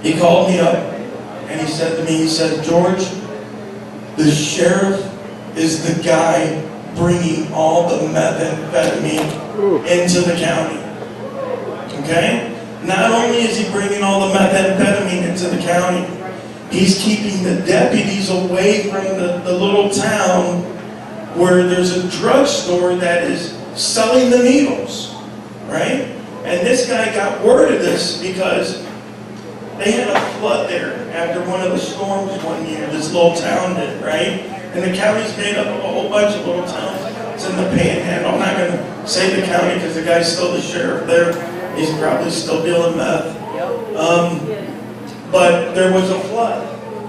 Speaker 1: he called me up and he said to me, he said, George, the sheriff is the guy bringing all the methamphetamine into the county. Okay? Not only is he bringing all the methamphetamine into the county, he's keeping the deputies away from the little town where there's a drugstore that is selling the needles, right? And this guy got word of this because they had a flood there after one of the storms one year, this little town did, right? And the county's made up of a whole bunch of little towns. It's in the Panhandle. I'm not going to say the county because the guy's still the sheriff there. He's probably still dealing meth. But there was a flood.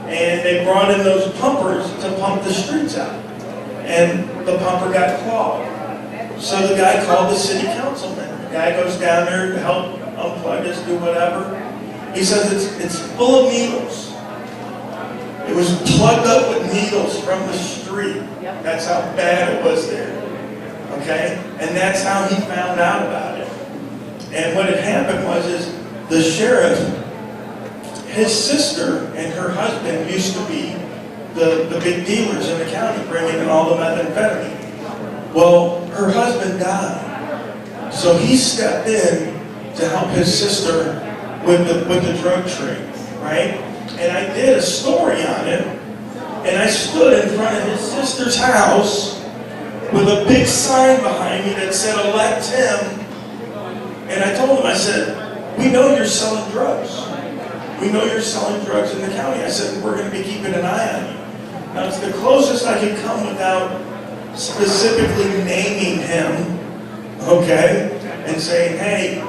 Speaker 1: And they brought in those pumpers to pump the streets out. And the pumper got clogged. So the guy called the city councilman. The guy goes down there to help unplug this, do whatever. He says it's full of needles. It was plugged up with needles from the street. That's how bad it was there. Okay? And that's how he found out about it. And what had happened was the sheriff, his sister and her husband used to be the big dealers in the county, bringing in all the methamphetamine. Well, her husband died. So he stepped in to help his sister with the drug trade, right? And I did a story on it, and I stood in front of his sister's house with a big sign behind me that said, elect him. And I told him, I said, we know you're selling drugs. We know you're selling drugs in the county. I said, we're going to be keeping an eye on you. Now, it's the closest I could come without specifically naming him, okay, and saying, hey,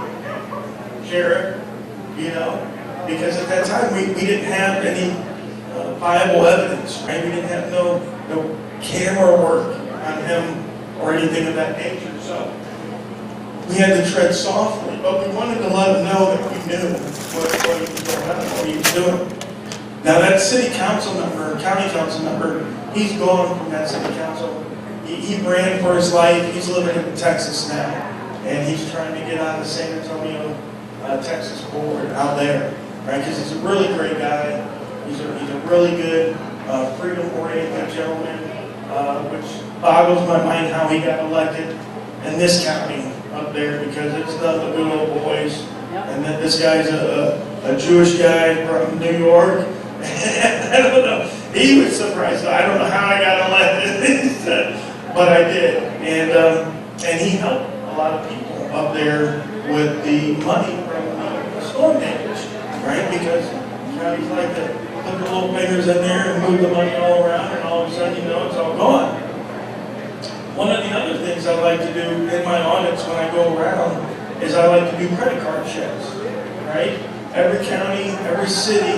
Speaker 1: Sheriff, you know, because at that time we didn't have any viable evidence, right? We didn't have no camera work on him or anything of that nature, so we had to tread softly, but we wanted to let him know that we knew what he was going on, what he was doing. Now that city council member, county council member, he's gone from that city council. He ran for his life. He's living in Texas now, and he's trying to get on the San Antonio, Texas board out there, right? Because he's a really great guy. He's a really good, freedom-oriented gentleman, which boggles my mind how he got elected in this county up there, because it's not the good old boys. And that this guy's a Jewish guy from New York. I don't know. He was surprised. I don't know how I got elected, but I did. And he helped a lot of people up there with the money from the storm damage, right? Because counties like to put their little fingers in there and move the money all around, and all of a sudden, you know, it's all gone. One of the other things I like to do in my audits when I go around is I like to do credit card checks, right? Every county, every city,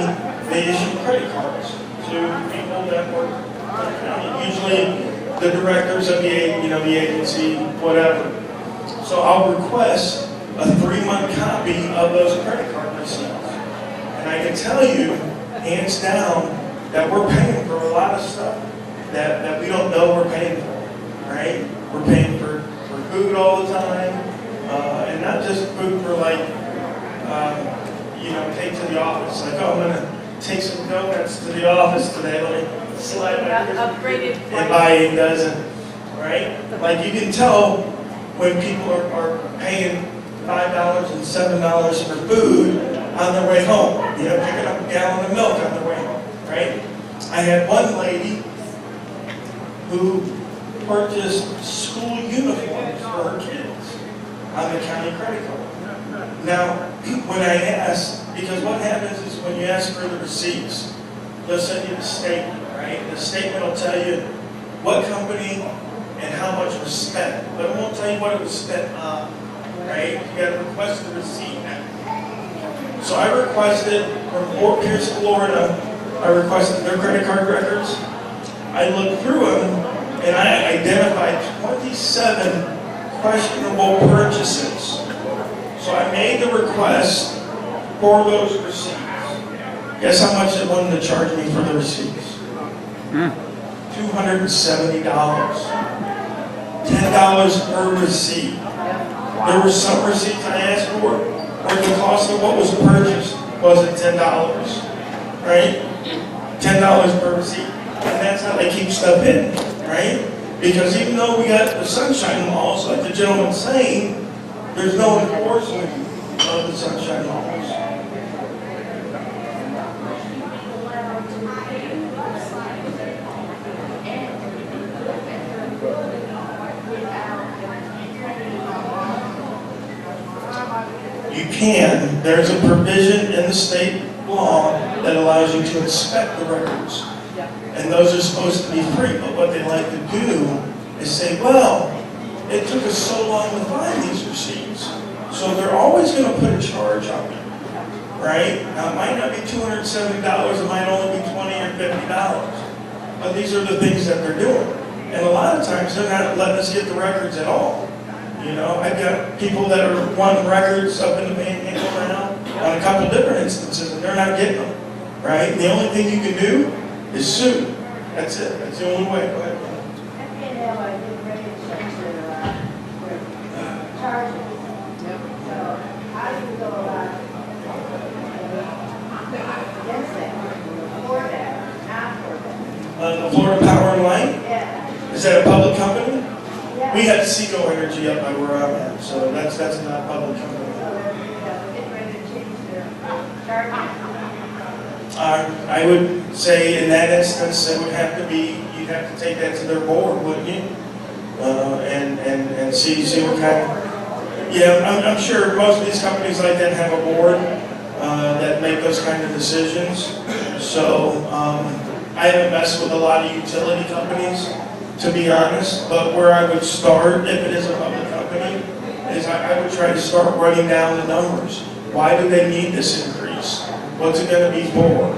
Speaker 1: they issue credit cards to people that work in the county. Usually the directors of the agency, whatever. So I'll request a 3-month copy of those credit card receipts. And I can tell you, hands down, that we're paying for a lot of stuff that we don't know we're paying for, right? We're paying for food all the time, and not just food for like, take to the office. Like, oh, I'm going to take some donuts to the office today. Let me slide my
Speaker 2: upgraded
Speaker 1: and buy a dozen, right? Like, you can tell when people are paying $5 and $7 for food on their way home. You know, picking up a gallon of milk on their way home, right? I had one lady who purchased school uniforms for her kids on the county credit card. Now, when I asked, because what happens is when you ask for the receipts, they'll send you the statement, right? The statement will tell you what company and how much was spent, but it won't tell you what it was spent on, right? You got to request the receipt now. So I requested from Fort Pierce, Florida, I requested their credit card records. I looked through them and I identified 27 questionable purchases. So I made the request for those receipts. Guess how much they wanted to charge me for the receipts? $270. $10 per receipt. There were some receipts I asked for where the cost of what was purchased wasn't $10, right? $10 per receipt. And that's how they keep stuff in, right? Because even though we got the sunshine laws, like the gentleman's saying, there's no enforcement of the sunshine laws. You can. There's a provision in the state law that allows you to inspect the records. And those are supposed to be free. But what they like to do is say, well, it took us so long to find these receipts. So they're always going to put a charge on you. Right? Now, it might not be $270. It might only be $20 or $50. But these are the things that they're doing. And a lot of times they're not letting us get the records at all. You know, I've got people that are wanting records up in the Panhandle now on a couple different instances, and they're not getting them, right? And the only thing you can do is sue. That's it. That's the only way. Go ahead.
Speaker 5: FPNL, I did ready to change their charges. So how do you go about against that, for that, not for that?
Speaker 1: The Florida Power and Light,
Speaker 5: Yeah.
Speaker 1: is that a public company?
Speaker 5: Yeah.
Speaker 1: We have Seco Energy up by where I'm at, so that's not a public company.
Speaker 5: So they're getting ready to change their charges.
Speaker 1: I would say in that instance, it would have to be, you'd have to take that to their board, wouldn't you? And see what kind of, yeah, I'm sure most of these companies like that have a board that make those kind of decisions. So I haven't messed with a lot of utility companies, to be honest, but where I would start, if it is a public company, is I would try to start writing down the numbers. Why do they need this increase? What's it going to be for?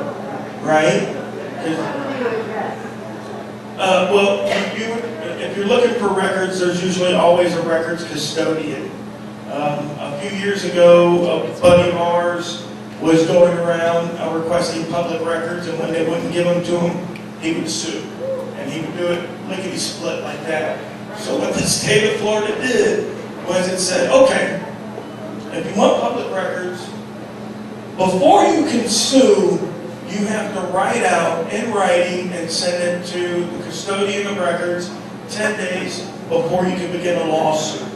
Speaker 1: Right? Well, if you're looking for records, there's usually always a records custodian. A few years ago, a buddy of ours was going around requesting public records, and when they wouldn't give them to him, he would sue. And he would do it lickety-split like that. So what the state of Florida did was it said, okay, if you want public records, before you can sue, you have to write out in writing and send it to the custodian of records 10 days before you can begin a lawsuit.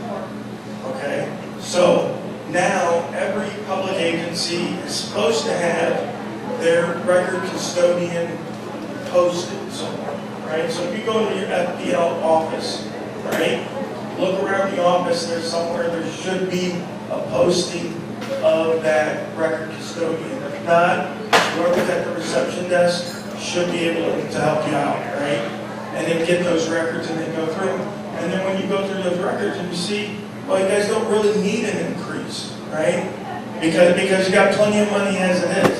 Speaker 1: Okay? So now every public agency is supposed to have their record custodian posted somewhere. Right? So if you go to your FPL office, right, look around the office, there should be a posting of that record custodian. If not, whoever's at the reception desk should be able to help you out, right? And then get those records and then go through them. And then when you go through those records and you see, well, you guys don't really need an increase, right? Because you got plenty of money as it is.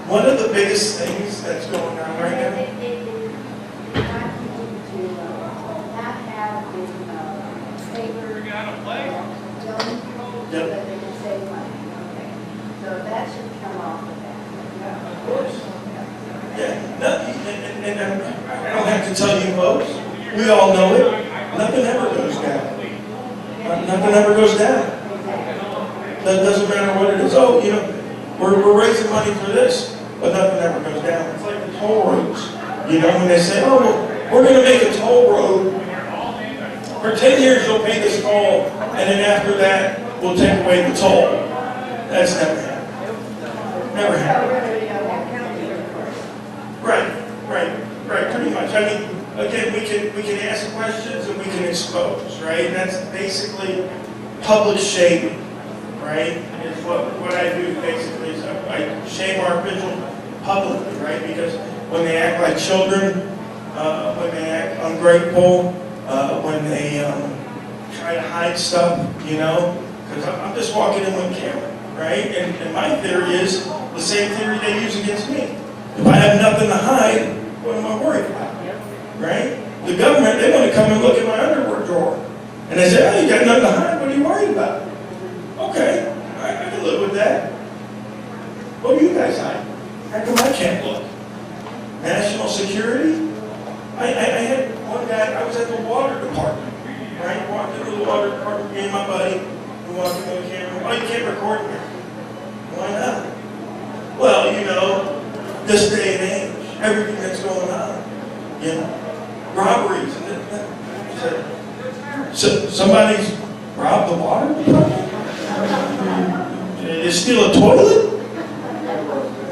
Speaker 1: One of the biggest things that's going on right now,
Speaker 5: But they can save money. Okay. So that should come off of that.
Speaker 1: of course. Yeah, and I don't have to tell you folks, we all know it. Nothing ever goes down. Nothing ever goes down. That doesn't matter what it is. Oh, you know, we're raising money for this, but nothing ever goes down. It's like the toll roads. You know, when they say, oh, we're going to make a toll road. For 10 years you'll pay this toll, and then after that, we'll take away the toll. That's never happened. Never happened. Right, pretty much. I mean, again, we can ask questions and we can expose, right? And that's basically public shaming, right? Is what I do basically is I shame our officials publicly, right? Because when they act like children, when they act ungrateful, when they try to hide stuff, you know, because I'm just walking in with camera, right? And my theory is the same theory they use against me. If I have nothing to hide, what am I worried about? Right? The government, they want to come and look at my underwear drawer. And they say, oh, you got nothing to hide, what are you worried about? Okay, I can live with that. What do you guys hide? How come I can't look? National security? I had one guy, I was at the water department, right? Walked into the water department, me and my buddy, we walked into the camera. Oh, you can't record me. Why not? Well, you know, this day and age, everything that's going on, you know, robberies. So somebody's robbed the water department? They steal a toilet?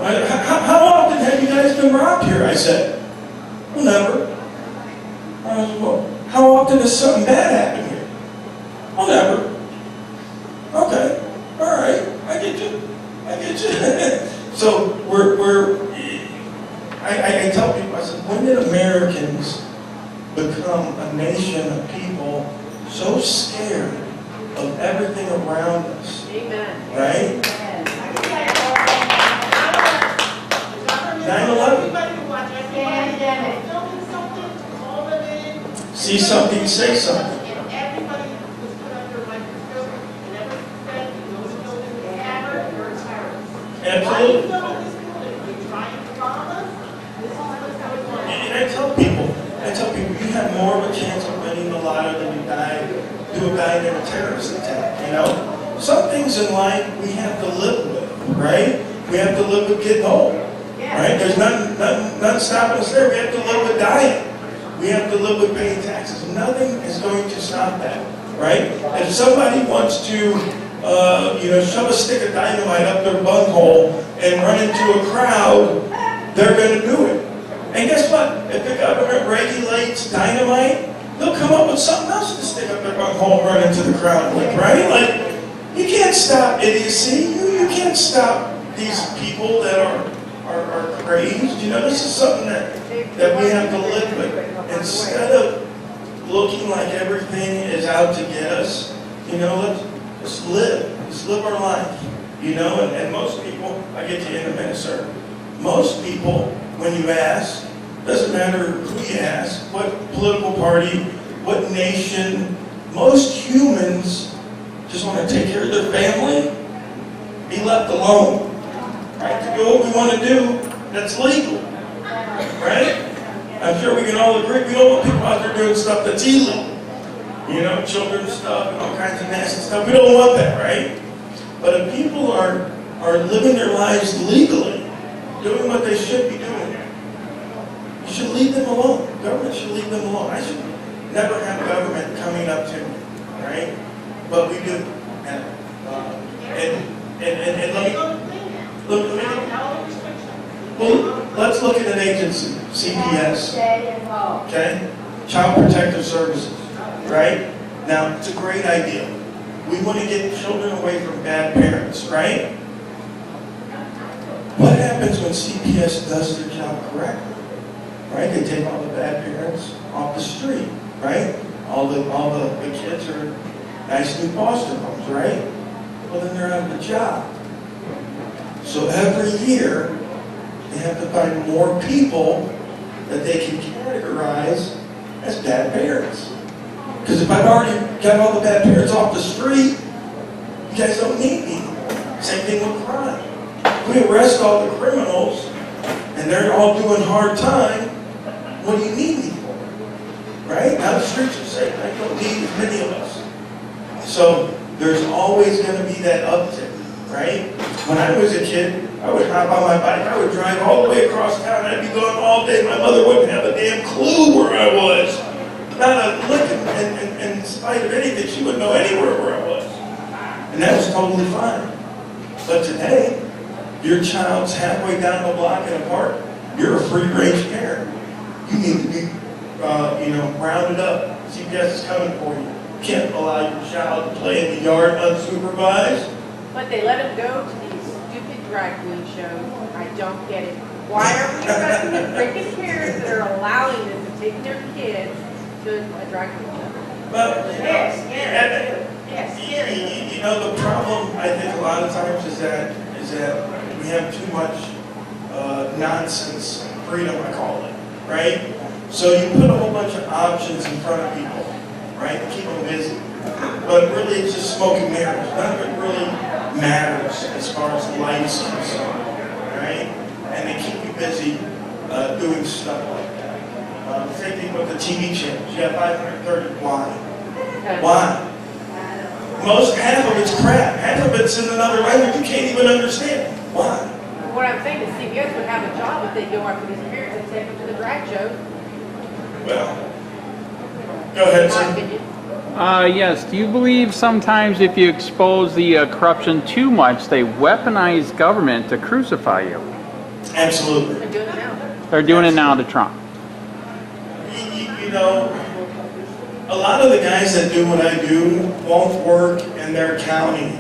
Speaker 1: How often have you guys been robbed here? I said, well, never. I said, well, how often does something bad happen here? Well, never. Okay, all right, I get you. So I tell people, I said, when did Americans become a nation of people so scared of everything around us?
Speaker 2: Amen.
Speaker 1: Right? 9/11. See something, say something.
Speaker 5: Everybody was put under a microscope, and every suspect in those buildings was hammered or a terrorist. Why do you
Speaker 1: Absolutely.
Speaker 5: fill this building? Are you trying to bomb us? This is what's going on.
Speaker 1: And I tell people, you have more of a chance of winning the lotto than you do of dying in a terrorist attack, you know? Some things in life we have to live with, right? We have to live with getting old, right? There's nothing stopping us there. We have to live with dying. We have to live with paying taxes. Nothing is going to stop that, right? If somebody wants to, shove a stick of dynamite up their bunghole and run into a crowd, they're going to do it. And guess what? If the government regulates dynamite, they'll come up with something else to stick up their bunghole and run into the crowd with, right? Like, you can't stop idiocy. You can't stop these people that are crazed. You know, this is something that we have to live with. Instead of looking like everything is out to get us, you know, let's live. Let's live our life. You know, and most people, I get to you in a minute, sir. Most people, when you ask, doesn't matter who you ask, what political party, what nation, most humans just want to take care of their family, be left alone, right? To do what we want to do, that's legal, right? I'm sure we can all agree, we don't want people out there doing stuff that's illegal. You know, children's stuff and all kinds of nasty stuff. We don't want that, right? But if people are living their lives legally, doing what they should be doing, you should leave them alone. Government should leave them alone. I should never have government coming up to me, right? But we do. And let's look at an agency, CPS, okay? Child Protective Services, right? Now, it's a great idea. We want to get children away from bad parents, right? What happens when CPS does their job correctly? Right? They take all the bad parents off the street, right? All the kids are nice new foster homes, right? Well, then they're out of a job. So every year, they have to find more people that they can categorize as bad parents. Because if I've already got all the bad parents off the street, you guys don't need me. Same thing with crime. If we arrest all the criminals and they're all doing hard time, what do you need me for? Right? Now the streets are safe. I don't need as many of us. So there's always going to be that uptick, right? When I was a kid, I would hop on my bike. I would drive all the way across town. I'd be gone all day. My mother wouldn't have a damn clue where I was. Not a lick, in spite of anything, she wouldn't know anywhere where I was. And that was totally fine. But today, your child's halfway down the block in a park, you're a free-range parent. You need to be, rounded up. CPS is coming for you. You can't allow your child to play in the yard unsupervised.
Speaker 2: But they let them go to these stupid drag queen shows. I don't get it. Why are we arresting the freaking parents that are allowing them to take their kids to a drag queen show?
Speaker 1: Well,
Speaker 5: Yes.
Speaker 1: you know, the problem I think a lot of times is that we have too much nonsense freedom, I call it, right? So you put a whole bunch of options in front of people, right, to keep them busy. But really, it's just smoke and mirrors. None of it really matters as far as life is concerned, right? And they keep you busy doing stuff like that. Same thing with the TV channels. You have 530. Why? Why? Half of it's crap. Half of it's in another language you can't even understand. Why?
Speaker 2: What I'm saying is CBS would have a job if they go after these parents and take them to the drag show.
Speaker 1: Well, go ahead,
Speaker 2: In my
Speaker 1: sir.
Speaker 2: opinion.
Speaker 4: Yes. Do you believe sometimes if you expose the corruption too much, they weaponize government to crucify you?
Speaker 1: Absolutely.
Speaker 2: They're doing it now.
Speaker 4: They're doing it now to Trump.
Speaker 1: You know, a lot of the guys that do what I do won't work in their county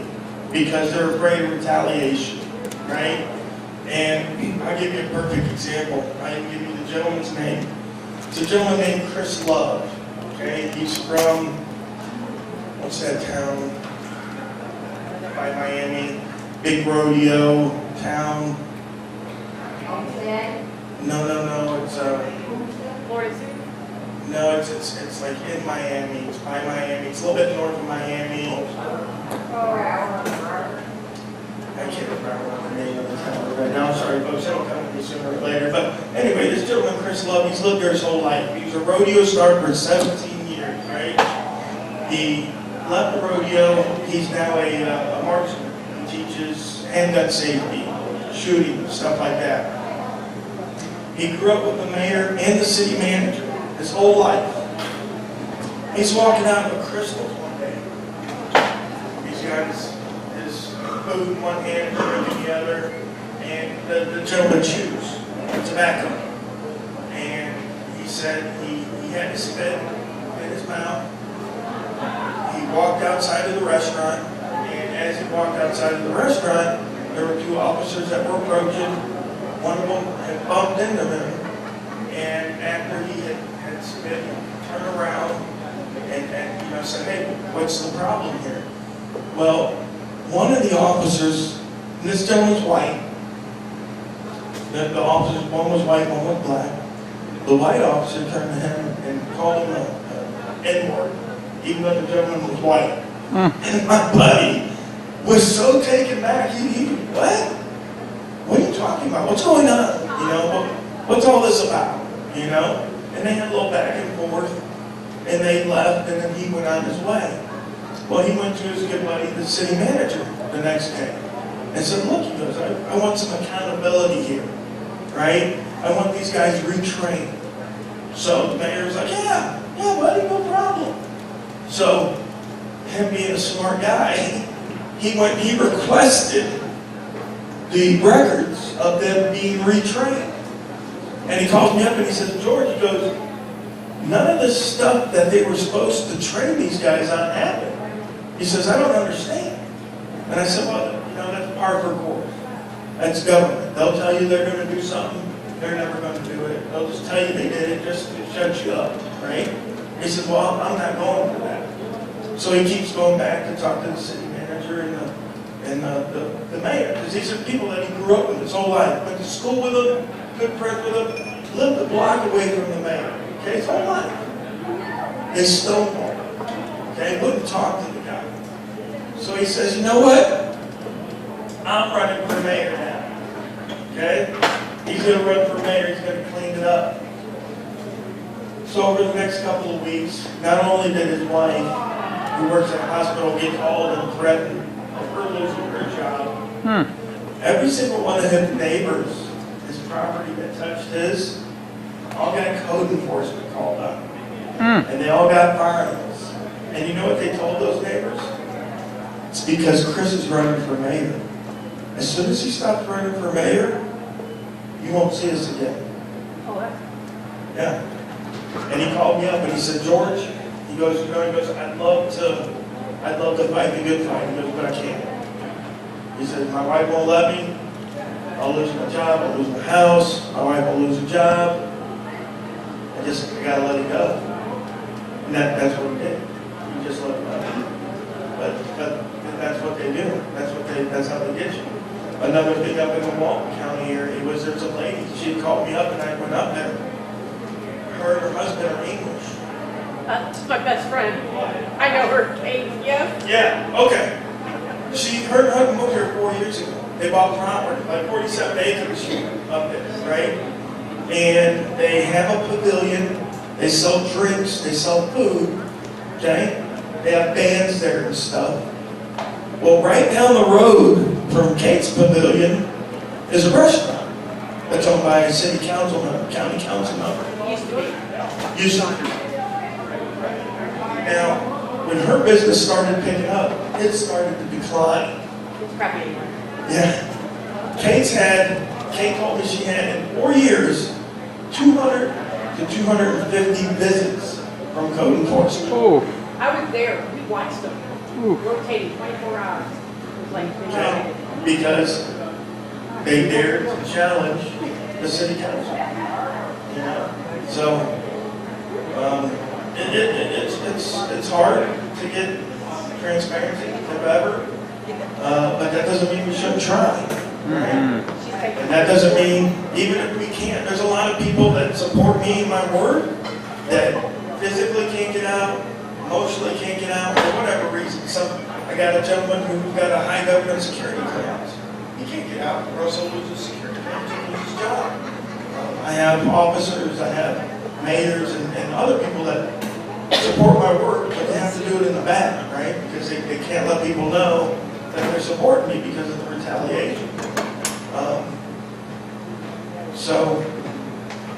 Speaker 1: because they're afraid of retaliation, right? And I'll give you a perfect example. I can give you the gentleman's name. It's a gentleman named Chris Love, okay? He's from, what's that town? By Miami. Big rodeo town.
Speaker 5: Homestead,
Speaker 1: No, it's
Speaker 2: Florida City.
Speaker 1: no, it's like in Miami. It's by Miami. It's a little bit north of Miami. I can't remember what the name of the town is right now. I'm sorry, folks. It'll come to me sooner or later. But anyway, this gentleman, Chris Love, he's lived there his whole life. He was a rodeo star for 17 years, right? He left the rodeo. He's now a marksman. He teaches handgun safety, shooting, stuff like that. He grew up with the mayor and the city manager his whole life. He's walking out with crystals one day. He's got his food in one hand and drink in the other, and the gentleman chews tobacco. And he said he had to spit in his mouth. He walked outside of the restaurant, and as he walked outside of the restaurant, there were two officers that were approaching. One of them had bumped into him, and after he had spit, turned around and said, "Hey, what's the problem here?" Well, one of the officers, and this gentleman's white. The officers, one was white, one was black. The white officer turned to him and called him an N-word, even though the gentleman was white. And my buddy was so taken back. What? What are you talking about? What's going on? What's all this about? And they had a little back and forth, and they left, and then he went on his way. Well, he went to his good buddy, the city manager, the next day, and said, "Look," he goes, I want some accountability here, right? I want these guys retrained." So the mayor's like, yeah, buddy, no problem. So, him being a smart guy, he requested the records of them being retrained. And he calls me up and he says, "George," he goes, "none of this stuff that they were supposed to train these guys on happened." He says, "I don't understand." And I said, "Well, that's par for course. That's government. They'll tell you they're going to do something. They're never going to do it. They'll just tell you they did it just to shut you up, right?" He says, "Well, I'm not going for that." So he keeps going back to talk to the city manager and the mayor, because these are people that he grew up with his whole life, went to school with them, good friends with them, lived a block away from the mayor, okay, his whole life. They stonewalled him, okay, wouldn't talk to the guy. So he says, "You know what? I'm running for mayor now," okay? He's going to run for mayor, he's going to clean it up. So over the next couple of weeks, not only did his wife, who works at a hospital, get called and threatened of her losing her job, every single one of his neighbors, his property that touched his, all got code enforcement called up. And they all got fines. And you know what they told those neighbors? It's because Chris is running for mayor. As soon as he stops running for mayor, you won't see us again.
Speaker 2: Oh, that's
Speaker 1: Yeah. And he called me up and he said, "George," he goes, I'd love to fight the good fight." He goes, "But I can't." He said, "My wife won't let me. I'll lose my job, I'll lose my house, my wife will lose a job. I gotta let it go." And that's what he did. He just let it go. But that's what they do. That's how they get you. Another thing up in the Walton County area was there's a lady, she had called me up and I went up there. Her and her husband are English.
Speaker 2: That's my best friend. I know her, Kate, yes.
Speaker 1: Yeah, okay. Her and her husband moved here 4 years ago. They bought property, like 47 acres up there, right? And they have a pavilion, they sell drinks, they sell food, okay? They have bands there and stuff. Well, right down the road from Kate's Pavilion is a restaurant that's owned by a city councilman, county council member.
Speaker 2: Used to be.
Speaker 1: Used to. Now, when her business started picking up, it started to decline.
Speaker 2: It's crappy anymore.
Speaker 1: Yeah. Kate told me she had in 4 years 200 to 250 visits from code enforcement.
Speaker 4: Oh,
Speaker 2: I was there. We watched them. Rotating 24 hours. It was like,
Speaker 1: Okay? Because they dared to challenge the city council. You know? So, it's hard to get transparency, if ever. But that doesn't mean we shouldn't try. Right?
Speaker 2: she's taking.
Speaker 1: And that doesn't mean, even if we can't, there's a lot of people that support me in my work that physically can't get out, emotionally can't get out, for whatever reason. I got a gentleman who's got a high government security clearance. He can't get out, or else he'll lose his security clearance and lose his job. I have officers, I have mayors, and other people that support my work, but they have to do it in the back, right? Because they can't let people know that they're supporting me because of the retaliation. So,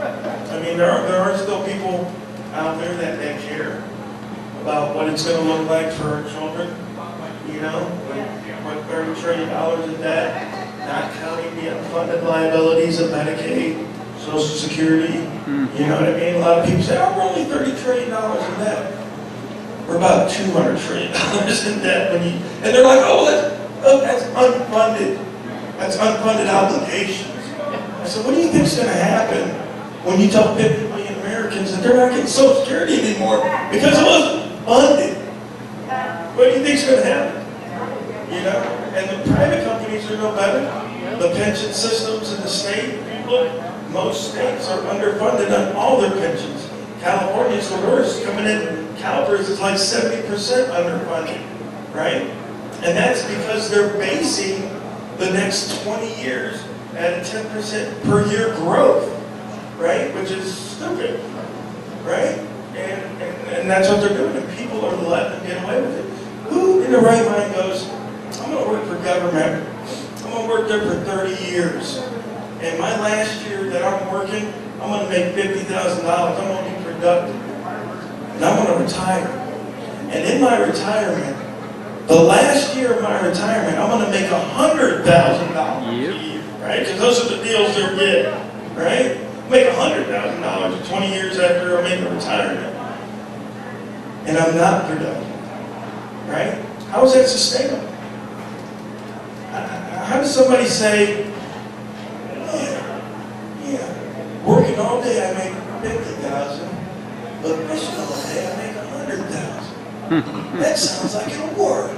Speaker 1: I mean, there are still people out there that care about what it's going to look like for our children, you know, with $30 trillion in debt, not counting the unfunded liabilities of Medicaid, Social Security, you know what I mean? A lot of people say, oh, we're only $30 trillion in debt. We're about $200 trillion in debt. And they're like, oh, that's unfunded. That's unfunded obligations. I said, what do you think is going to happen when you tell 50 million Americans that they're not getting Social Security anymore because it wasn't funded? What do you think is going to happen? You know? And the private companies are no better. The pension systems in the state, look, most states are underfunded on all their pensions. California's the worst. Coming in, CalPERS is like 70% underfunded, right? And that's because they're basing the next 20 years at a 10% per year growth, right? Which is stupid, right? And that's what they're doing, and people are letting them get away with it. Who in the right mind goes, I'm going to work for government, I'm going to work there for 30 years, and my last year that I'm working, I'm going to make $50,000, I'm going to be productive, and I'm going to retire. And in my retirement, the last year of my retirement, I'm going to make $100,000 a year, right? Because those are the deals they're getting, right? Make $100,000 20 years after I make a retirement. And I'm not productive, right? How is that sustainable? How does somebody say, yeah, working all day I make $50,000, but fishing all day I make $100,000. That sounds like it'll work.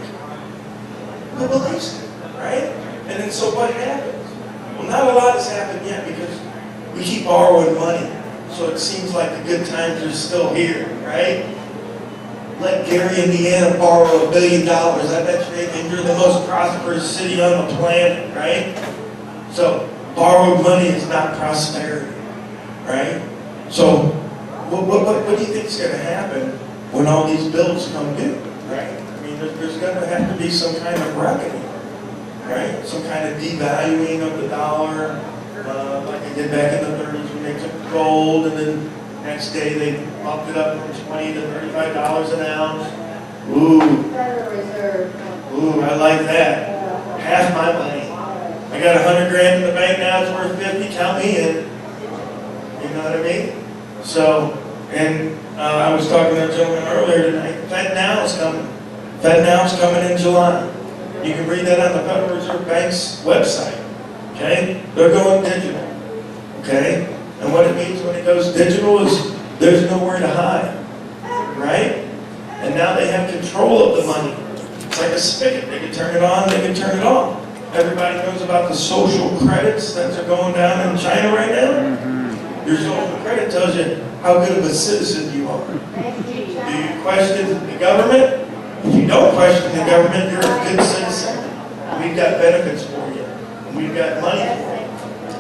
Speaker 1: Who believes it, right? And then so what happens? Well, not a lot has happened yet because we keep borrowing money. So it seems like the good times are still here, right? Let Gary, Indiana borrow $1 billion. I bet you they think you're the most prosperous city on the planet, right? So borrowed money is not prosperity, right? So what do you think is going to happen when all these bills come due, right? I mean, there's going to have to be some kind of reckoning, right? Some kind of devaluing of the dollar, like they did back in the 30s when they took gold, and then next day they bumped it up from $20 to $35 an ounce. Ooh,
Speaker 5: Federal Reserve.
Speaker 1: ooh, I like that. Half my money. I got $100 grand in the bank now, it's worth 50, count me in. You know what I mean? So, and I was talking to a gentleman earlier tonight, Fed Now is coming. Fed Now is coming in July. You can read that on the Federal Reserve Bank's website, okay? They're going digital, okay? And what it means when it goes digital is there's nowhere to hide, right? And now they have control of the money. It's like a spigot. They can turn it on, they can turn it off. Everybody knows about the social credits that are going down in China right now. Your social credit tells you how good of a citizen you are. Do you question the government? If you don't question the government, you're a good citizen. We've got benefits for you. We've got money for you.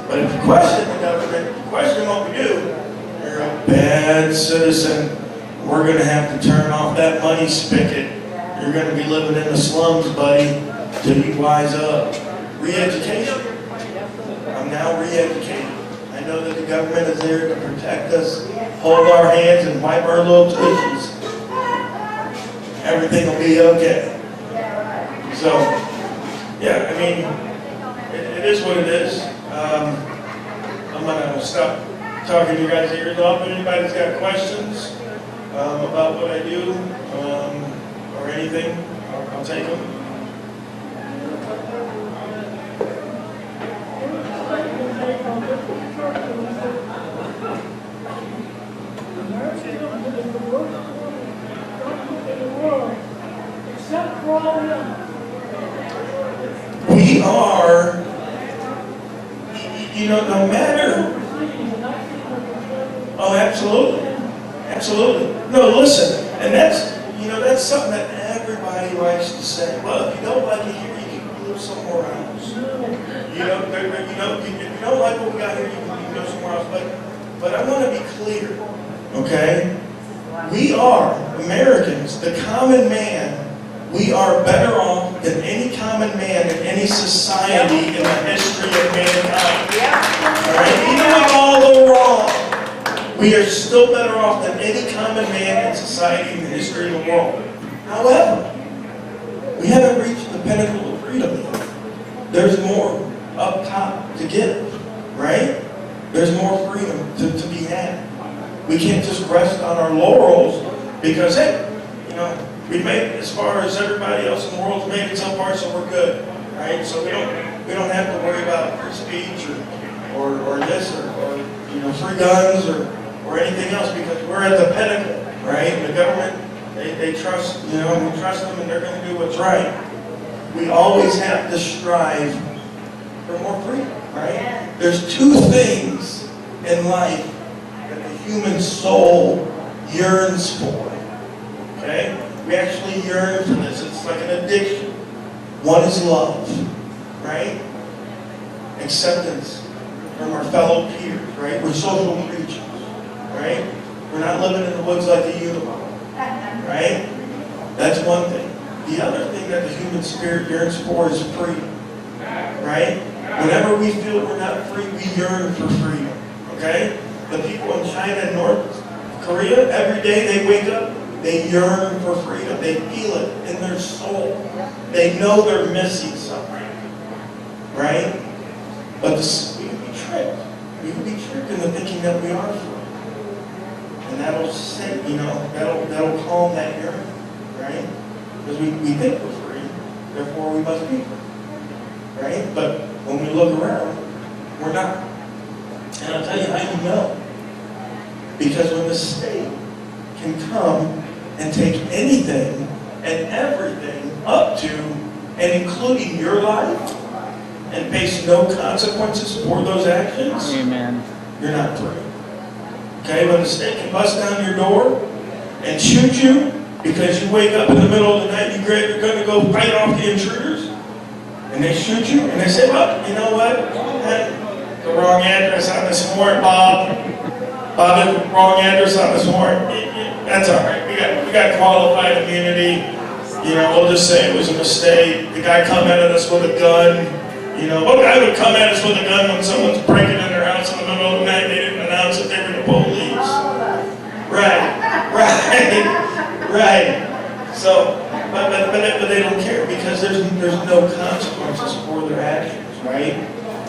Speaker 1: But if you question the government, if you question what we do, you're a bad citizen. We're going to have to turn off that money spigot. You're going to be living in the slums, buddy, till you wise up. Re-education. I'm now re-educated. I know that the government is there to protect us, hold our hands, and wipe our little tushies. Everything will be okay. So, yeah, I mean, it is what it is. I'm going to stop talking to you guys' ears off. If anybody's got questions about what I do or anything, I'll take them.
Speaker 5: Except for all of them.
Speaker 1: We are, no matter. Oh, absolutely. Absolutely. No, listen, and that's something that everybody likes to say. Well, if you don't like it here, you can live somewhere else. If you don't like what we got here, you can go somewhere else. But I want to be clear, okay? We are, Americans, the common man, we are better off than any common man in any society in the history of mankind. All right? Even with all the wrong, we are still better off than any common man in society in the history of the world. However, we haven't reached the pinnacle of freedom yet. There's more up top to give, right? There's more freedom to be had. We can't just rest on our laurels because, hey, we made it as far as everybody else in the world's made it so far, so we're good, right? So we don't have to worry about free speech or this or free guns or anything else because we're at the pinnacle, right? The government, they trust, we trust them and they're going to do what's right. We always have to strive for more freedom, right? There's two things in life that the human soul yearns for, okay? We actually yearn for this. It's like an addiction. One is love, right? Acceptance from our fellow peers, right? We're social creatures, right? We're not living in the woods like the Unabomber, right? That's one thing. The other thing that the human spirit yearns for is freedom, right? Whenever we feel we're not free, we yearn for freedom, okay? The people in China and North Korea, every day they wake up, they yearn for freedom. They feel it in their soul. They know they're missing something, right? But we can be tricked. We can be tricked into thinking that we are free. And that'll say, that'll calm that yearning, right? Because we think we're free, therefore we must be free, right? But when we look around, we're not. And I'll tell you how you know. Because when the state can come and take anything and everything up to and including your life and face no consequences for those actions,
Speaker 4: Amen.
Speaker 1: You're not free. Okay, when the state can bust down your door and shoot you because you wake up in the middle of the night, you're going to go fight off the intruders, and they shoot you, and they say, well, you know what? The wrong address on this warrant, Bob. Bob, the wrong address on this warrant. That's all right. We got qualified immunity. We'll just say it was a mistake. The guy come at us with a gun. What guy would come at us with a gun when someone's breaking in their house in the middle of the night? They didn't announce that they were the police. Right. So, but they don't care because there's no consequences for their actions, right?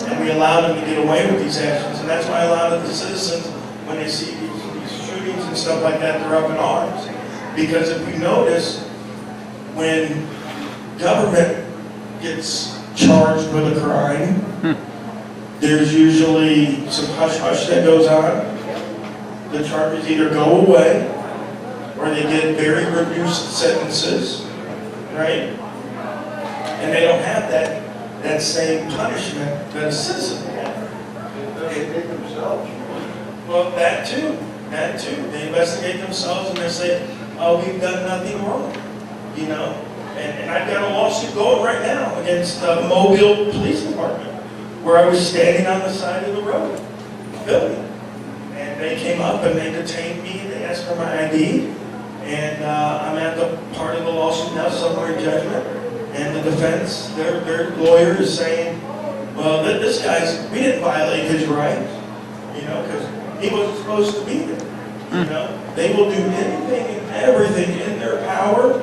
Speaker 1: And we allow them to get away with these actions, and that's why a lot of the citizens, when they see these shootings and stuff like that, they're up in arms. Because if you notice, when government gets charged with a crime, there's usually some hush-hush that goes on. The charges either go away, or they get very reduced sentences, right? And they don't have that that same punishment that a citizen would have.
Speaker 3: Investigate themselves.
Speaker 1: Well, that too. They investigate themselves and they say, oh, we've done nothing wrong, you know. And I've got a lawsuit going right now against the Mobile Police Department, where I was standing on the side of the road, filming. And they came up and they detained me, they asked for my ID, and I'm at the part of the lawsuit now, summary judgment, and the defense, their lawyer is saying, well, this guy's, we didn't violate his rights, you know, because he wasn't supposed to be there, you know. They will do anything and everything in their power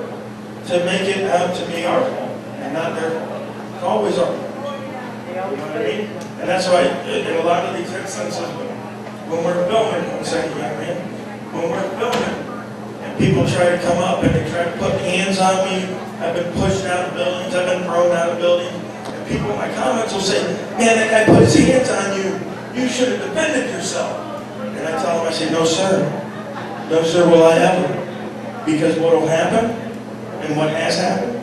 Speaker 1: to make it out to be our fault, and not their fault. It's always our fault. You know what I mean? And that's why in a lot of these instances, when we're filming, I'm saying, yeah, man, when we're filming, and people try to come up and they try to put hands on me, I've been pushed out of buildings, I've been thrown out of buildings, and people in my comments will say, man, that guy put his hands on you, you should have defended yourself. And I tell them, I say, no sir, will I ever. Because what will happen, and what has happened,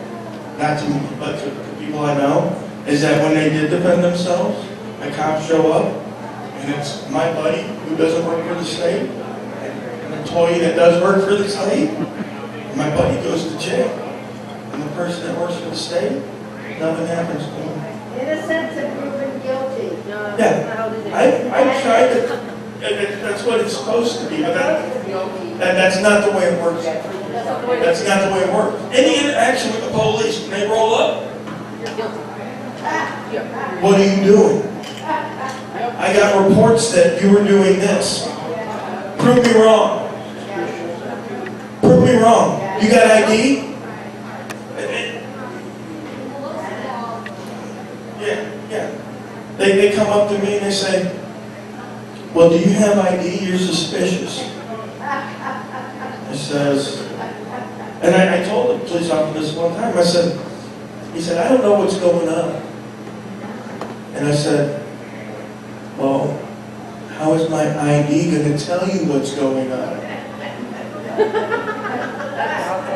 Speaker 1: not to me, but to the people I know, is that when they did defend themselves, the cops show up, and it's my buddy who doesn't work for the state, an employee that does work for the state, and my buddy goes to jail. And the person that works for the state, nothing happens to him.
Speaker 5: Innocent and proven guilty.
Speaker 1: Yeah, I tried to, that's what it's supposed to be, but that's not the way it works. That's not the way it works. Any interaction with the police, when they roll up, what are you doing? I got reports that you were doing this. Prove me wrong. Prove me wrong. You got ID? Yeah. They come up to me and they say, well, do you have ID? You're suspicious. He says, and I told the police officer this one time, he said, I don't know what's going on. And I said, well, how is my ID going to tell you what's going on?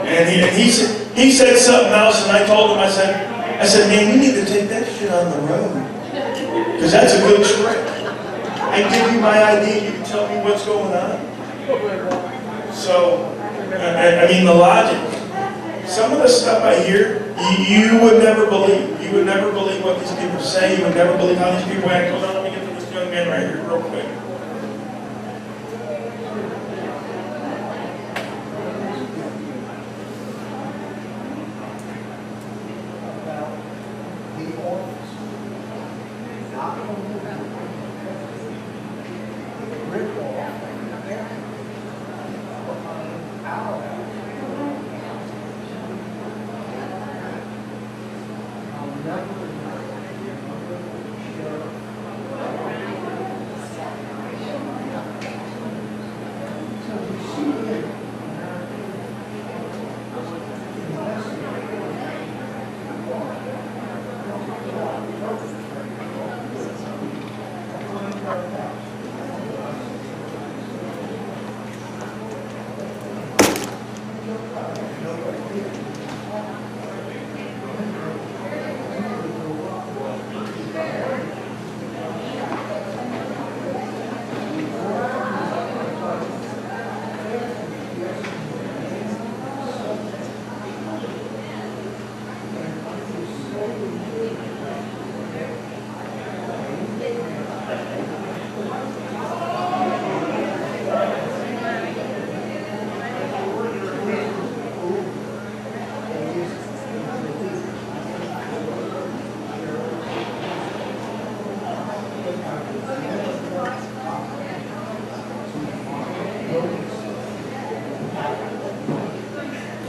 Speaker 1: And he said something else, and I told him, I said, man, you need to take that shit on the road. Because that's a good trick. I give you my ID, you can tell me what's going on. So, I mean, the logic. Some of the stuff I hear, you would never believe. You would never believe what these people say. You would never believe how these people act. Hold on, let me get to this young man right here real quick.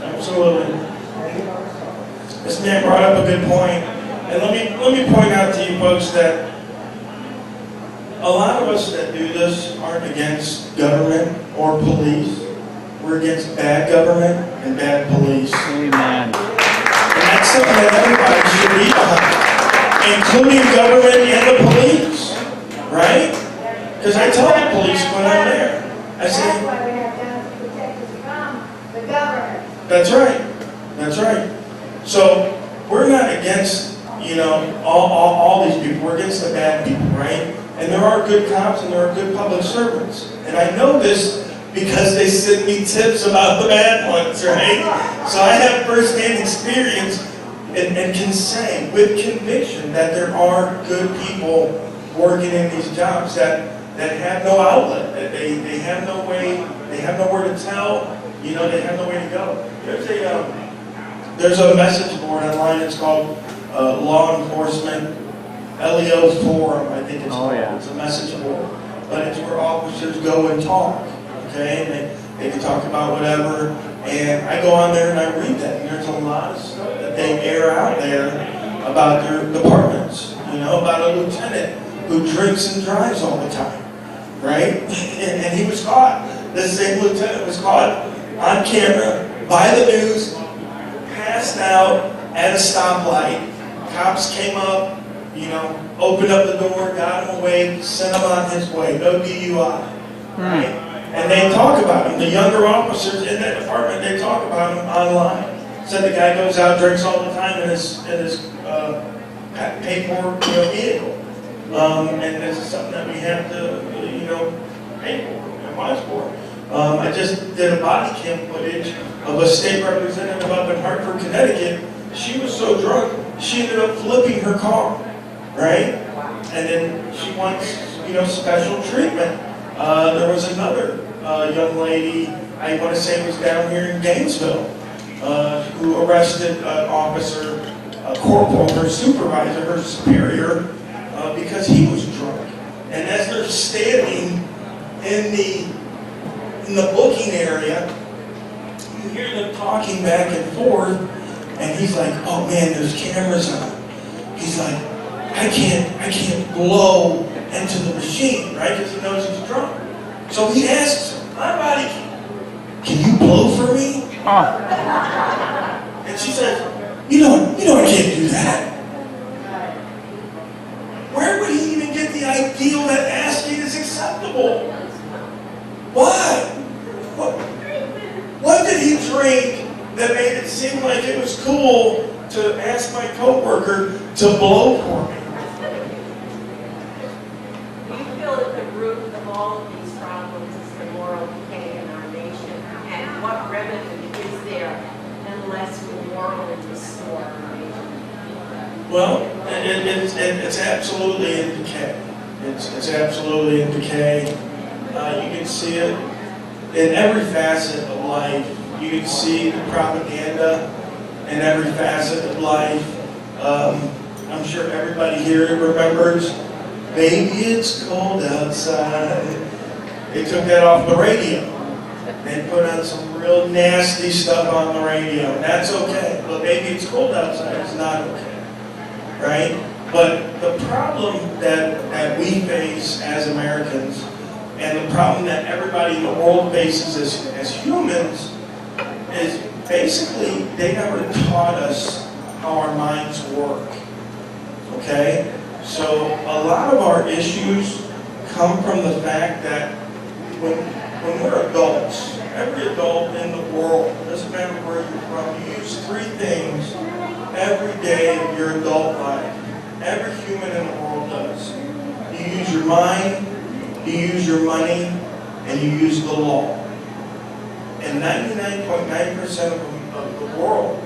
Speaker 1: Absolutely. This man brought up a good point. And let me point out to you folks that a lot of us that do this aren't against government or police. We're against bad government and bad police.
Speaker 4: Amen.
Speaker 1: And that's something that everybody should be behind, including government and the police, right? Because I tell the police when I'm there, I say,
Speaker 5: That's why we have guns to protect us from the government.
Speaker 1: that's right. That's right. So we're not against, you know, all these people. We're against the bad people, right? And there are good cops and there are good public servants. And I know this because they send me tips about the bad ones, right? So I have first-hand experience and can say with conviction that there are good people working in these jobs that have no outlet, that they have no way, they have nowhere to tell, you know, they have no way to go. There's a message board online. It's called Law Enforcement LEO Forum, I think it's called.
Speaker 4: Yeah.
Speaker 1: It's a message board, but it's where officers go and talk. Okay, and they can talk about whatever. And I go on there and I read that, and there's a lot of stuff that they air out there about their departments. You know, about a lieutenant who drinks and drives all the time, right? And he was caught. This same lieutenant was caught on camera by the news, passed out at a stoplight. Cops came up, you know, opened up the door, got him away, sent him on his way. No DUI, right? And they talk about him. The younger officers in that department, they talk about him online. Said the guy goes out, drinks all the time in his paid for vehicle. And this is something that we have to, you know, pay for and watch for. I just did a body cam footage of a state representative up in Hartford, Connecticut. She was so drunk, she ended up flipping her car, right? And then she wants, you know, special treatment. There was another young lady, I want to say it was down here in Gainesville, who arrested an officer, a corporal, her supervisor, her superior, because he was drunk. And as they're standing in the booking area, you hear them talking back and forth, and he's like, "Oh man, there's cameras on." He's like, I can't blow into the machine, right? Because he knows he's drunk. So he asks her, "My body, can you blow for me?" And she says, you know I can't do that." Where would he even get the ideal that asking is acceptable? Why? What did he drink that made it seem like it was cool to ask my coworker to blow for me?
Speaker 6: Do you feel that the root of all of these problems is the moral decay in our nation? And what remedy is there unless we morally restore our nation?
Speaker 1: Well, it's absolutely in decay. It's absolutely in decay. You can see it in every facet of life. You can see the propaganda in every facet of life. I'm sure everybody here remembers, "Baby, it's cold outside." They took that off the radio. They put on some real nasty stuff on the radio. That's okay. But "Baby, it's cold outside" is not okay, right? But the problem that we face as Americans, and the problem that everybody in the world faces as humans, is basically they never taught us how our minds work. Okay? So a lot of our issues come from the fact that when we're adults, every adult in the world, doesn't matter where you're from, you use three things every day of your adult life. Every human in the world does. You use your mind, you use your money, and you use the law. And 99.9% of the world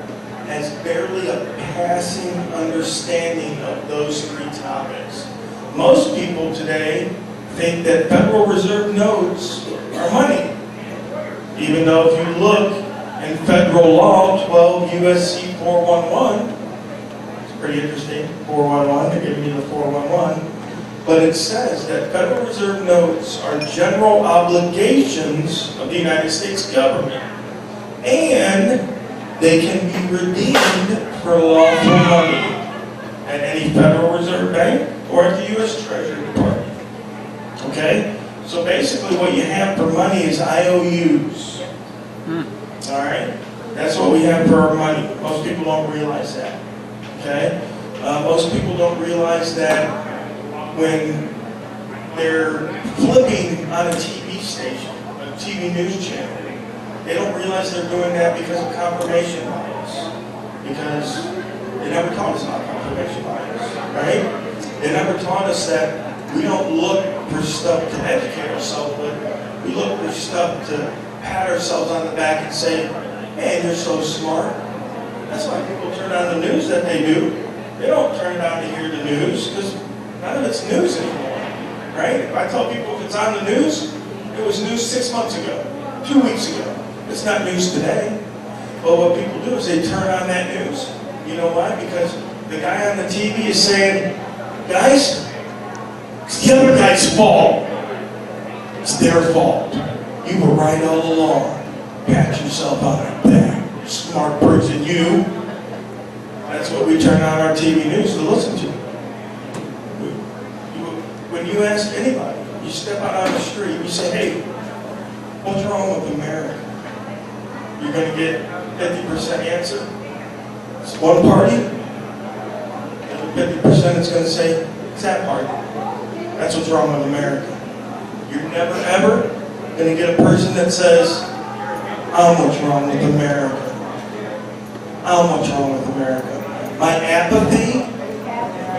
Speaker 1: has barely a passing understanding of those three topics. Most people today think that Federal Reserve notes are money. Even though if you look in federal law, 12 U.S.C. 411, it's pretty interesting, 411, they're giving you the 411, but it says that Federal Reserve notes are general obligations of the United States government, and they can be redeemed for lawful money at any Federal Reserve Bank or at the U.S. Treasury Department. Okay? So basically what you have for money is IOUs. Alright? That's what we have for our money. Most people don't realize that. Okay? Most people don't realize that when they're flipping on a TV station, a TV news channel, they don't realize they're doing that because of confirmation bias. Because They never taught us about confirmation bias, right? They never taught us that we don't look for stuff to educate ourselves with. We look for stuff to pat ourselves on the back and say, man, you're so smart. That's why people turn on the news that they do. They don't turn it on to hear the news because none of it's news anymore, right? If I tell people if it's on the news, it was news 6 months ago, 2 weeks ago. It's not news today. But what people do is they turn on that news. You know why? Because the guy on the TV is saying, guys, it's the other guy's fault. It's their fault. You were right all along. Pat yourself on the back. Smart person, you. That's what we turn on our TV news to listen to. When you ask anybody, you step out on the street, you say, hey, what's wrong with America? You're going to get 50% answer. It's one party. The 50% is going to say, it's that party. That's what's wrong with America. You're never, ever going to get a person that says, I'm what's wrong with America. I'm what's wrong with America. My apathy,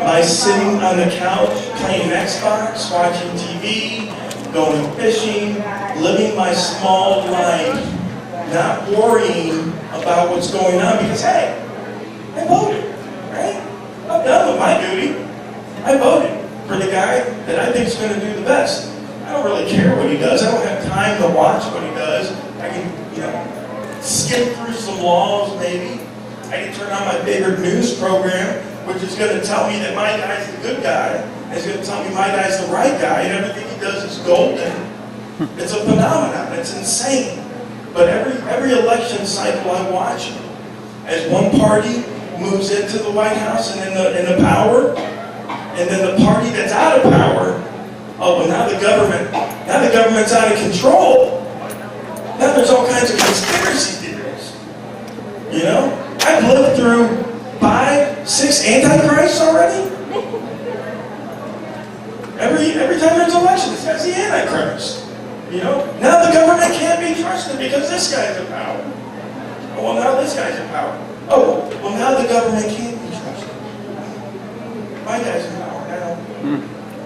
Speaker 1: my sitting on the couch, playing Xbox, watching TV, going fishing, living my small life, not worrying about what's going on because, hey, I voted, right? I'm done with my duty. I voted for the guy that I think is going to do the best. I don't really care what he does. I don't have time to watch what he does. I can, skip through some laws maybe. I can turn on my favorite news program, which is going to tell me that my guy's the good guy. It's going to tell me my guy's the right guy, and everything he does is golden. It's a phenomenon. It's insane. But every election cycle I watch, as one party moves into the White House and in the power, and then the party that's out of power, oh, well now the government's out of control. Now there's all kinds of conspiracy theories. You know? I've lived through 5, 6 antichrists already. Every time there's an election, this guy's the antichrist. You know? Now the government can't be trusted because this guy's in power. Oh, well now this guy's in power. Oh, well now the government can't be trusted. My guy's in power now.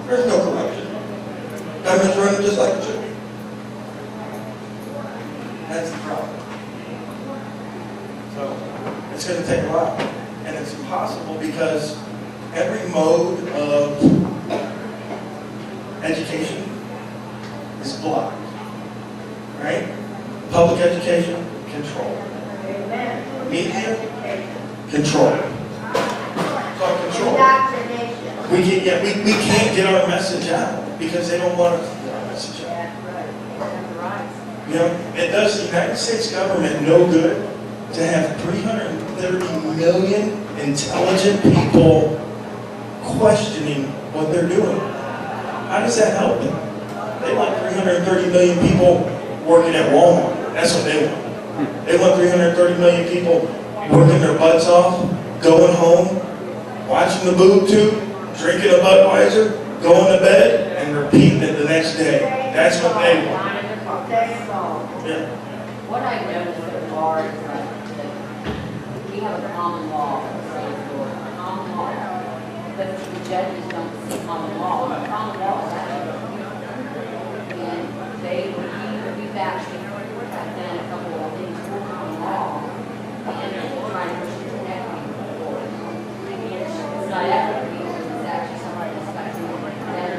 Speaker 1: There's no corruption. Government's running just like it should be. That's the problem. So, it's going to take a while. And it's impossible because every mode of education is blocked. Right? Public education, control. Media, control. So control. We can't get our message out because they don't want us to get our message out. You know, it does the United States government no good to have 330 million intelligent people questioning what they're doing. How does that help them? They want 330 million people working at Walmart. That's what they want. They want 330 million people working their butts off, going home, watching the boob tube, drinking a Budweiser, going to bed, and repeating it the next day. That's what they want. Yeah.
Speaker 7: What I noticed so far is that we have a common law in the state of Florida, common law. But the judges don't see common law. The common law is actually, and we've actually done a couple of things for common law, and we're trying to push it to equity for it. It's not equity, it's actually somebody that's got to do better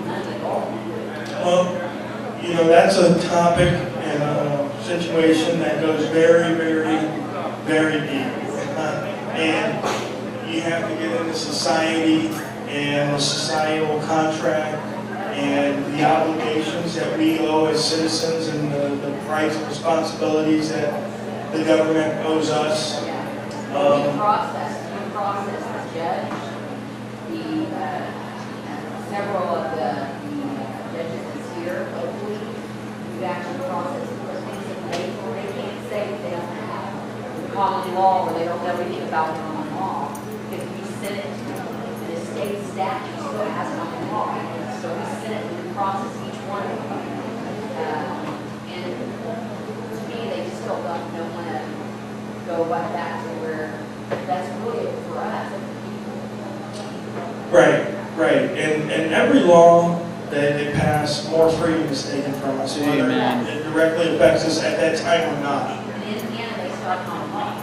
Speaker 7: money at all.
Speaker 1: Well, you know, that's a topic and a situation that goes very, very, very deep. And you have to get into society and the societal contract and the obligations that we owe as citizens and the rights and responsibilities that the government owes us.
Speaker 7: Due process, the judge, several of the judges that's here, hopefully, we've actually processed those things that they can't say that they don't have. The common law, or they don't know anything about common law, because we sent it to the state statute still has common law. So we sent it to process each one of them. And to me, they just still don't want to go back to where that's really it for us.
Speaker 1: Right, right. And every law that they pass, more freedom is taken from us, whether
Speaker 4: Amen.
Speaker 1: it directly affects us at that time or not.
Speaker 7: In Indiana, they start common law.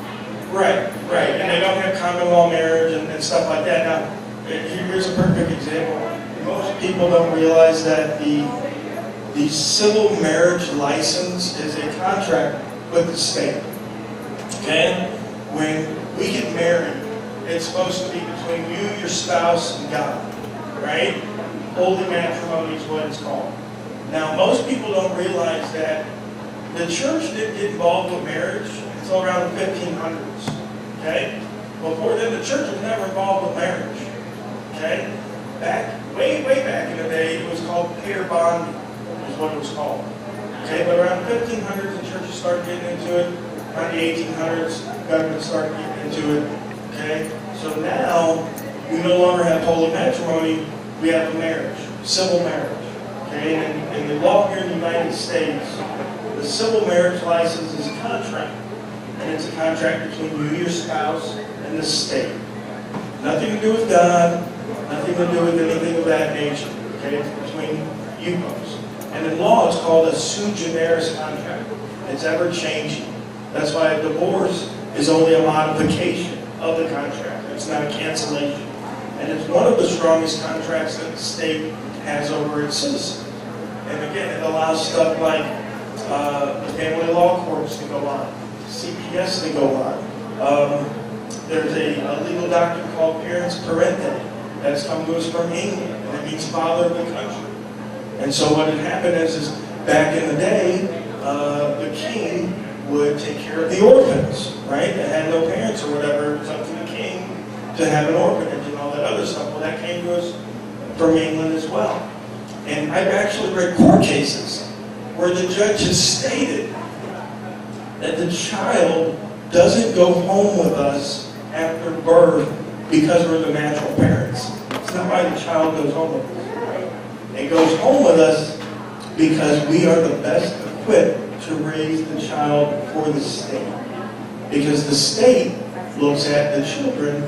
Speaker 1: Right, right. And they don't have common law marriage and stuff like that. Now, here's a perfect example. Most people don't realize that the civil marriage license is a contract with the state. Okay? When we get married, it's supposed to be between you, your spouse, and God. Right? Holy matrimony is what it's called. Now, most people don't realize that the church didn't get involved with marriage until around the 1500s. Okay? Before then, the church was never involved with marriage. Okay? Way back in the day, it was called pair bonding, is what it was called. Okay? But around the 1500s, the churches started getting into it. Around the 1800s, government started getting into it. Okay? So now, we no longer have holy matrimony, we have a marriage, civil marriage. Okay? And in the law here in the United States, the civil marriage license is a contract. And it's a contract between you, your spouse, and the state. Nothing to do with God, nothing to do with anything of that nature. Okay? It's between you folks. And in law, it's called a sui generis contract. It's ever changing. That's why a divorce is only a modification of the contract. It's not a cancellation. And it's one of the strongest contracts that the state has over its citizens. And again, it allows stuff like the family law courts to go on, CPS to go on. There's a legal doctrine called parens parente that's come to us from England, and it means father of the country. And so what had happened is back in the day, the king would take care of the orphans, right? That had no parents or whatever. It was up to the king to have an orphanage and all that other stuff. Well, that came to us from England as well. And I've actually read court cases where the judge has stated that the child doesn't go home with us after birth because we're the natural parents. It's not why the child goes home with us. It goes home with us because we are the best equipped to raise the child for the state. Because the state looks at the children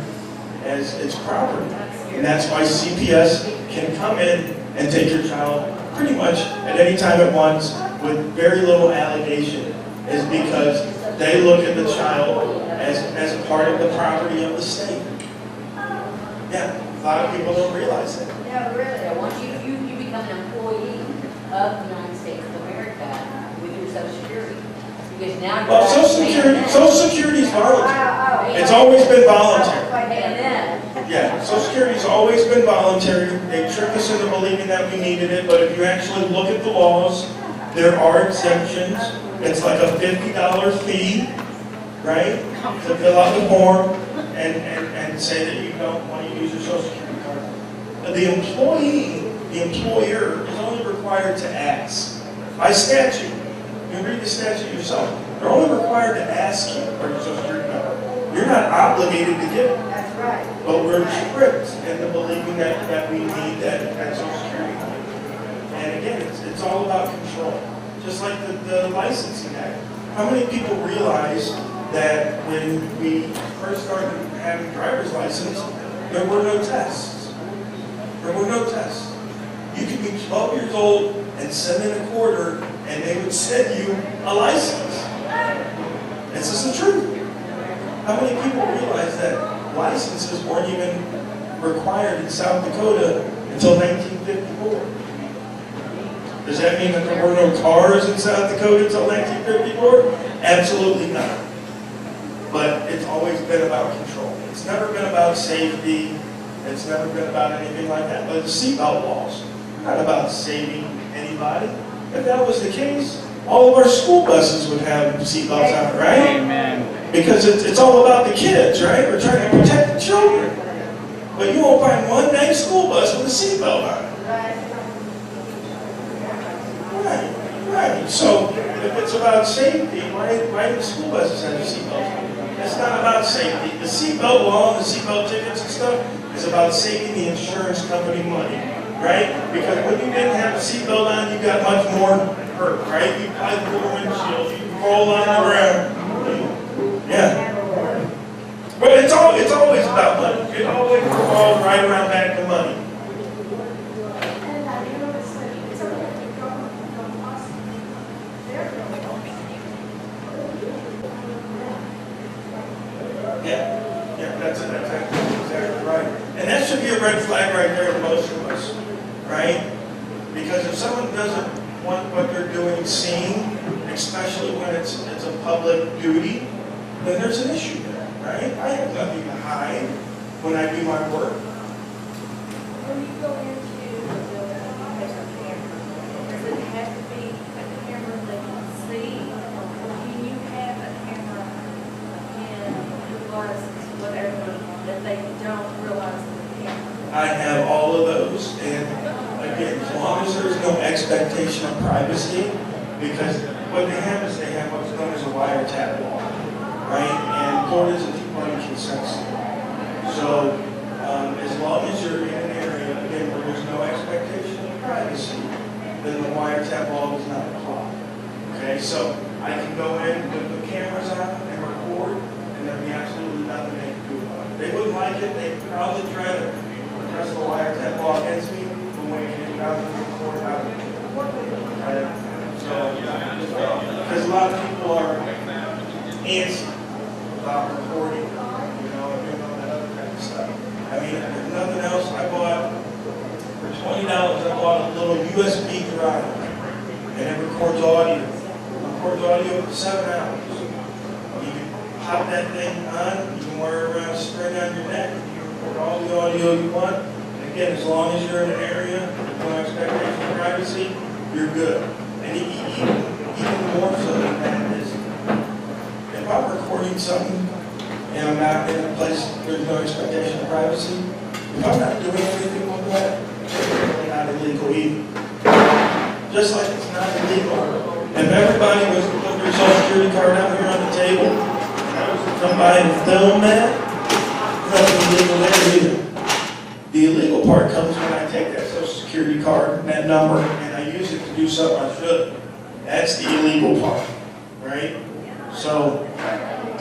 Speaker 1: as its property. And that's why CPS can come in and take your child pretty much at any time at once with very little allegation, is because they look at the child as part of the property of the state. Yeah, a lot of people don't realize that.
Speaker 7: No, really. Once you become an employee of the United States of America with your Social Security, because now
Speaker 1: Well, Social Security is voluntary. It's always been voluntary.
Speaker 7: And then,
Speaker 1: Yeah, Social Security's always been voluntary. They tricked us into believing that we needed it, but if you actually look at the laws, there are exemptions. It's like a $50 fee, right, to fill out the form and say that you don't want to use your Social Security card. The employer is only required to ask. By statute, you can read the statute yourself. They're only required to ask you for your Social Security number. You're not obligated to give it.
Speaker 5: That's right.
Speaker 1: But we're tricked into believing that we need that Social Security number. And again, it's all about control. Just like the licensing act. How many people realize that when we first started having driver's license, there were no tests? There were no tests. You could be 12 years old and send in a quarter, and they would send you a license. This is the truth. How many people realize that licenses weren't even required in South Dakota until 1954? Does that mean that there were no cars in South Dakota until 1954? Absolutely not. But it's always been about control. It's never been about safety. It's never been about anything like that. But the seatbelt laws are not about saving anybody. If that was the case, all of our school buses would have seatbelts on, right?
Speaker 4: Amen.
Speaker 1: Because it's all about the kids, right? We're trying to protect the children. But you won't find one dang school bus with a seatbelt on it. Right. So if it's about safety, why do the school buses have seatbelts? It's not about safety. The seatbelt law and the seatbelt tickets and stuff is about saving the insurance company money, right? Because when you didn't have a seatbelt on, you got much more hurt, right? You probably pull the windshield, you roll on the ground. Yeah. But it's always about money. It always revolves right around back to money. Yeah, that's exactly right. And that should be a red flag right there to most of us, right? Because if someone doesn't want what they're doing seen, especially when it's a public duty, then there's an issue there, right? I have nothing to hide when I do my work.
Speaker 5: When you go into the building, you have a camera. Does it have to be a camera that you see? Or can you have a camera in your glasses, whatever, that they don't realize is a camera?
Speaker 1: I have all of those, and again, as long as there's no expectation of privacy, because what they have is they have what's known as a wiretap law, right? And Florida is a two-party consent state. So as long as you're in an area, again, where there's no expectation of privacy, then the wiretap law does not apply. Okay, so I can go in, put the cameras on, and record, and there'd be absolutely nothing they can do about it. They wouldn't like it, they'd probably try to press the wiretap law against me, but when you get out of the record, out of it. Right? So, because a lot of people are antsy about recording, you know, and doing all that other kind of stuff. I mean, if nothing else, I bought, for $20, I bought a little USB drive, and it records audio. It records audio for 7 hours. You can pop that thing on, you can wear it around a string on your neck, you can record all the audio you want. And again, as long as you're in an area with no expectation of privacy, you're good. And even more so than that is, if I'm recording something and I'm not in a place where there's no expectation of privacy, if I'm not doing anything with that, it's really not illegal either. Just like it's not illegal. If everybody was to put their social security card out here on the table, and I was to come by and film that, nothing illegal there either. The illegal part comes when I take that social security card, that number, and I use it to do something I shouldn't. That's the illegal part, right? So,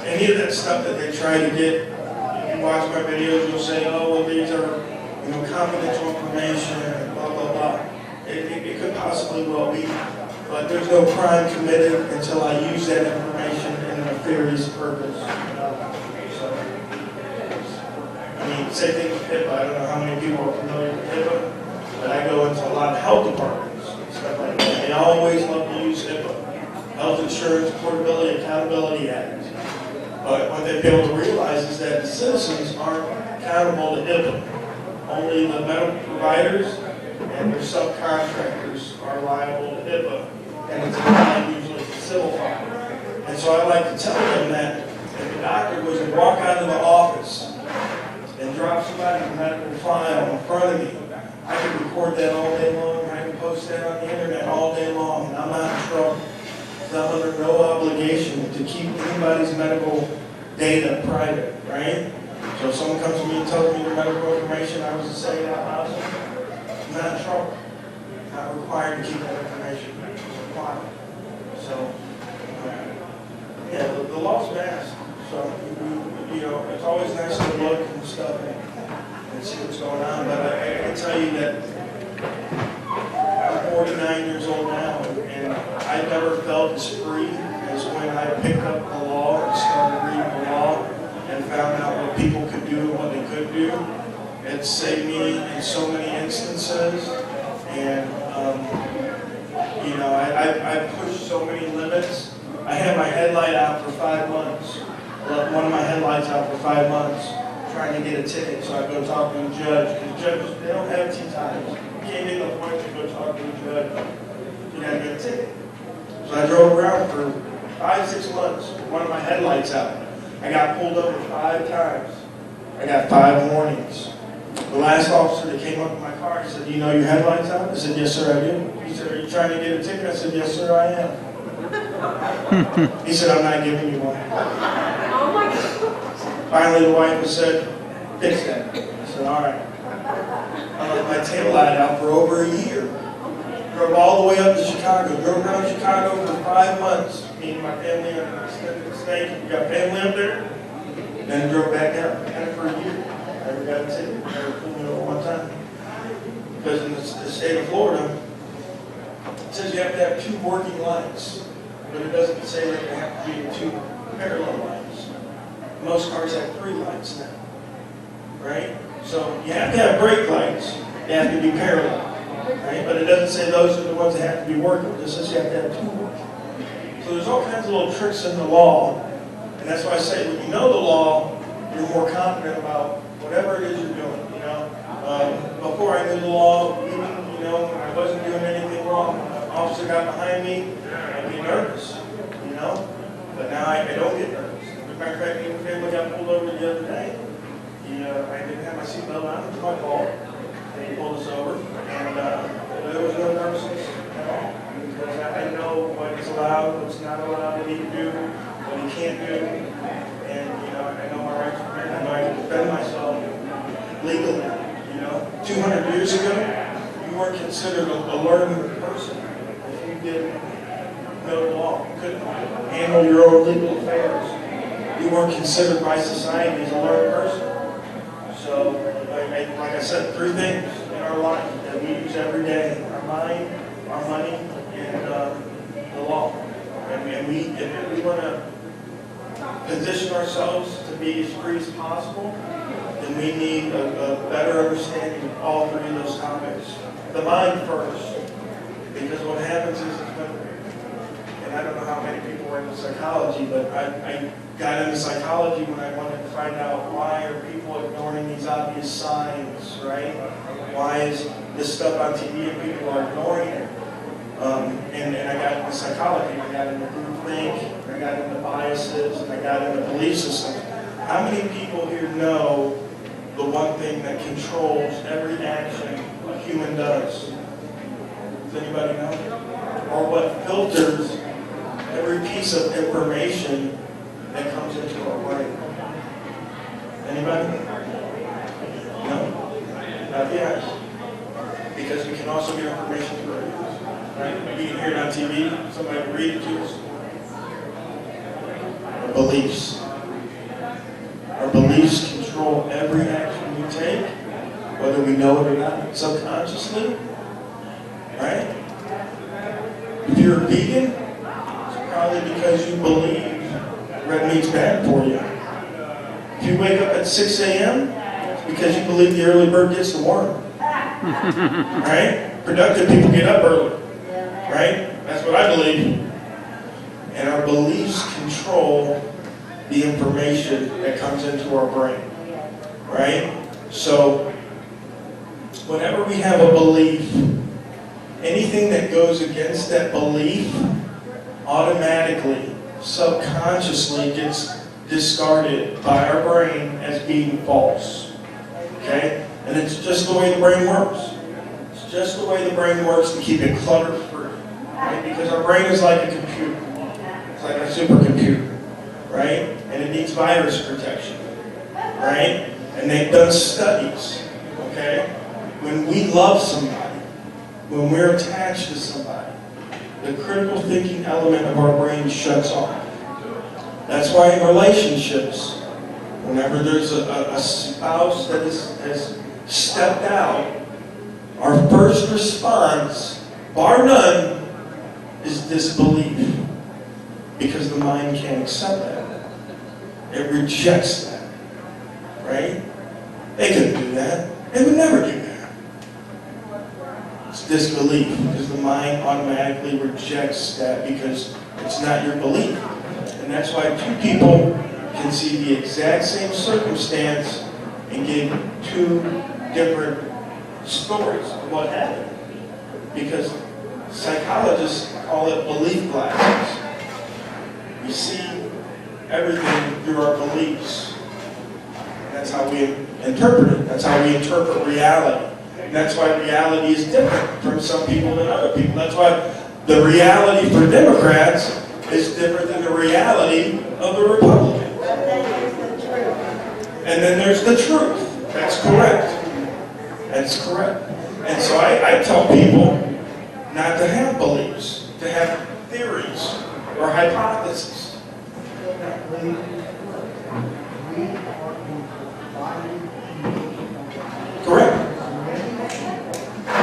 Speaker 1: any of that stuff that they try to get, if you watch my videos, you'll say, oh, well, these are, you know, confidential information, and blah, blah, blah. It could possibly well be, but there's no crime committed until I use that information in a nefarious purpose. So, I mean, same thing with HIPAA. I don't know how many people are familiar with HIPAA, but I go into a lot of health departments and stuff like that. They always love to use HIPAA. Health Insurance Portability Accountability Act. But what they fail to realize is that the citizens aren't accountable to HIPAA. Only the medical providers and their subcontractors are liable to HIPAA. And it's applied usually to civil file. And so I like to tell them that if a doctor was to walk out of the office and drop somebody's medical file in front of me, I can record that all day long, I can post that on the internet all day long, and I'm not in trouble. I'm under no obligation to keep anybody's medical data private, right? So if someone comes to me and tells me their medical information, I was to say it out loud, I'm not in trouble. I'm not required to keep that information private. So, yeah, the law's passed. So, you know, it's always nice to look and stuff and see what's going on. But I can tell you that I'm 49 years old now, and I never felt as free as when I picked up the law and started reading the law and found out what people could do and what they couldn't do. It saved me in so many instances, and you know, I pushed so many limits. I had my headlight out for 5 months. One of my headlights out for 5 months, trying to get a ticket, so I go talk to the judge. Because judges, they don't have tea times. You can't get no point to go talk to the judge. You gotta get a ticket. So I drove around for 5-6 months, with one of my headlights out. I got pulled over 5 times. I got 5 warnings. The last officer that came up in my car, he said, "Do you know your headlights out?" I said, "Yes, sir, I do." He said, "Are you trying to get a ticket?" I said, "Yes, sir, I am." He said, "I'm not giving you one."
Speaker 6: Oh my God.
Speaker 1: Finally, the wife said, "Fix that." I said, "All right." I left my tail light out for over a year. Drove all the way up to Chicago. Drove around Chicago for 5 months. Me and my family on an extended stay. We got family up there. Then drove back down. Had it for a year. Never got a ticket. Never pulled me over one time. Because in the state of Florida, it says you have to have 2 working lights. But it doesn't say that you have to be in 2 parallel lines. Most cars have 3 lights now, right? So you have to have brake lights, they have to be parallel, right? But it doesn't say those are the ones that have to be working, it just says you have to have 2 working. So there's all kinds of little tricks in the law, and that's why I say when you know the law, you're more confident about whatever it is you're doing, you know? Before I knew the law, even, you know, when I wasn't doing anything wrong, when an officer got behind me, I'd be nervous, you know? But now I don't get nervous. As a matter of fact, even if I got pulled over the other day, I didn't have my seatbelt on, it was my fault. They pulled us over, and there was no nervousness at all. Because I know what is allowed, what's not allowed, what he can do, what he can't do. And, you know, I know my rights, I know I can defend myself legally. You know, 200 years ago, you weren't considered a learned person if you didn't know the law. You couldn't handle your own legal affairs. You weren't considered by society as a learned person. So, like I said, 3 things in our life that we use every day: our mind, our money, and the law. And if we want to position ourselves to be as free as possible, then we need a better understanding of all 3 of those topics. The mind first, because what happens is, and I don't know how many people were into psychology, but I got into psychology when I wanted to find out why are people ignoring these obvious signs, right? Why is this stuff on TV and people are ignoring it? And I got into psychology, I got into groupthink, I got into biases, and I got into belief systems. How many people here know the one thing that controls every action a human does? Does anybody know? Or what filters every piece of information that comes into our brain? Anybody? No? Not yet. Because we can also get information through our ears. Right? We can hear it on TV, somebody will read it to us. Our beliefs. Our beliefs control every action we take, whether we know it or not, subconsciously. Right? If you're a vegan, it's probably because you believe red meat's bad for you. If you wake up at 6 a.m., it's because you believe the early bird gets the worm. Right? Productive people get up early. Right? That's what I believe. And our beliefs control the information that comes into our brain. Right? So, whenever we have a belief, anything that goes against that belief automatically, subconsciously gets discarded by our brain as being false. Okay? And it's just the way the brain works. It's just the way the brain works to keep it clutter-free. Right? Because our brain is like a computer. It's like a supercomputer. Right? And it needs virus protection. Right? And they've done studies. Okay? When we love somebody, when we're attached to somebody, the critical thinking element of our brain shuts off. That's why in relationships, whenever there's a spouse that has stepped out, our first response, bar none, is disbelief. Because the mind can't accept that. It rejects that. Right? They couldn't do that. They would never do that. It's disbelief, because the mind automatically rejects that because it's not your belief. And that's why 2 people can see the exact same circumstance and give 2 different stories of what happened. Because psychologists call it belief glasses. We see everything through our beliefs. And that's how we interpret it. That's how we interpret reality. And that's why reality is different from some people than other people. That's why the reality for Democrats is different than the reality of the Republicans.
Speaker 5: But then there's the truth.
Speaker 1: And then there's the truth. That's correct. That's correct. And so I tell people not to have beliefs, to have theories or hypotheses. Correct.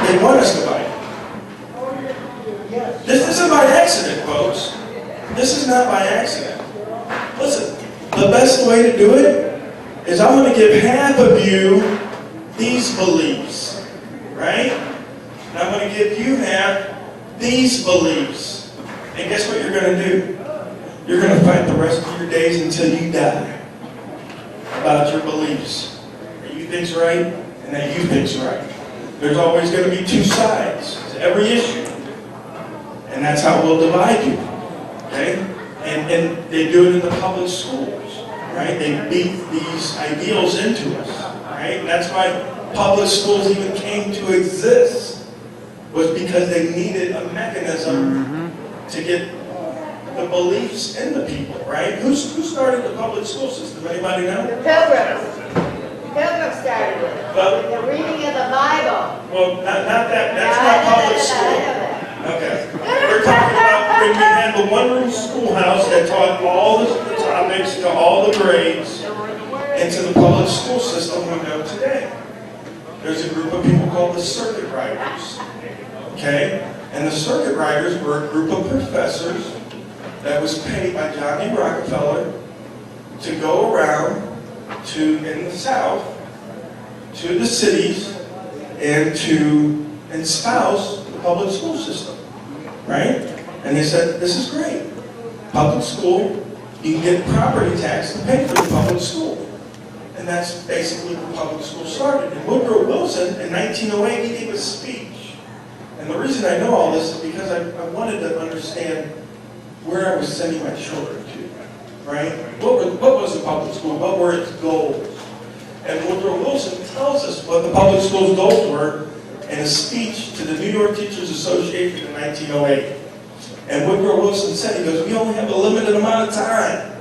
Speaker 1: They want us to buy it. This isn't by accident, folks. This is not by accident. Listen, the the best way to do it is I'm going to give half of you these beliefs, right? And I'm going to give you half these beliefs. And guess what you're going to do? You're going to fight the rest of your days until you die about your beliefs. That you think's right and that you think's right. There's always going to be two sides to every issue. And that's how we'll divide you. Okay? And they do it in the public schools. Right? They beat these ideals into us. Right? And that's why public schools even came to exist. Was because they needed a mechanism to get the beliefs in the people, right? Who started the public school system? Anybody know?
Speaker 8: The Pilgrims. The Pilgrims started it.
Speaker 1: Well,
Speaker 8: The reading of the Bible.
Speaker 1: well, not that. That's not public school. Okay. We're talking about when we had the one-room schoolhouse that taught all the topics to all the grades into the public school system we know today. There's a group of people called the circuit riders. Okay? And the circuit riders were a group of professors that was paid by Johnny Rockefeller to go around in the South, to the cities, and to espouse the public school system, right? And they said, this is great. Public school, you can get property tax to pay for the public school. And that's basically when public school started. And Woodrow Wilson, in 1908, he gave a speech. And the reason I know all this is because I wanted to understand where I was sending my children to, right? What was the public school? What were its goals? And Woodrow Wilson tells us what the public school's goals were in a speech to the New York Teachers Association in 1908. And Woodrow Wilson said, he goes, we only have a limited amount of time.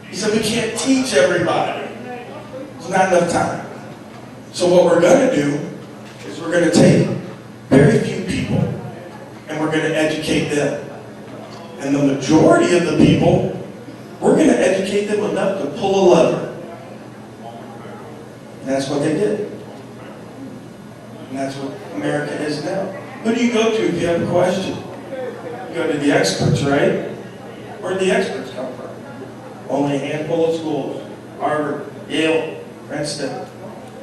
Speaker 1: He said, we can't teach everybody. There's not enough time. So what we're going to do is we're going to take very few people and we're going to educate them. And the majority of the people, we're going to educate them enough to pull a lever. And that's what they did. And that's what America is now. Who do you go to if you have a question? You go to the experts, right? Where did the experts come from? Only a handful of schools. Harvard, Yale, Princeton.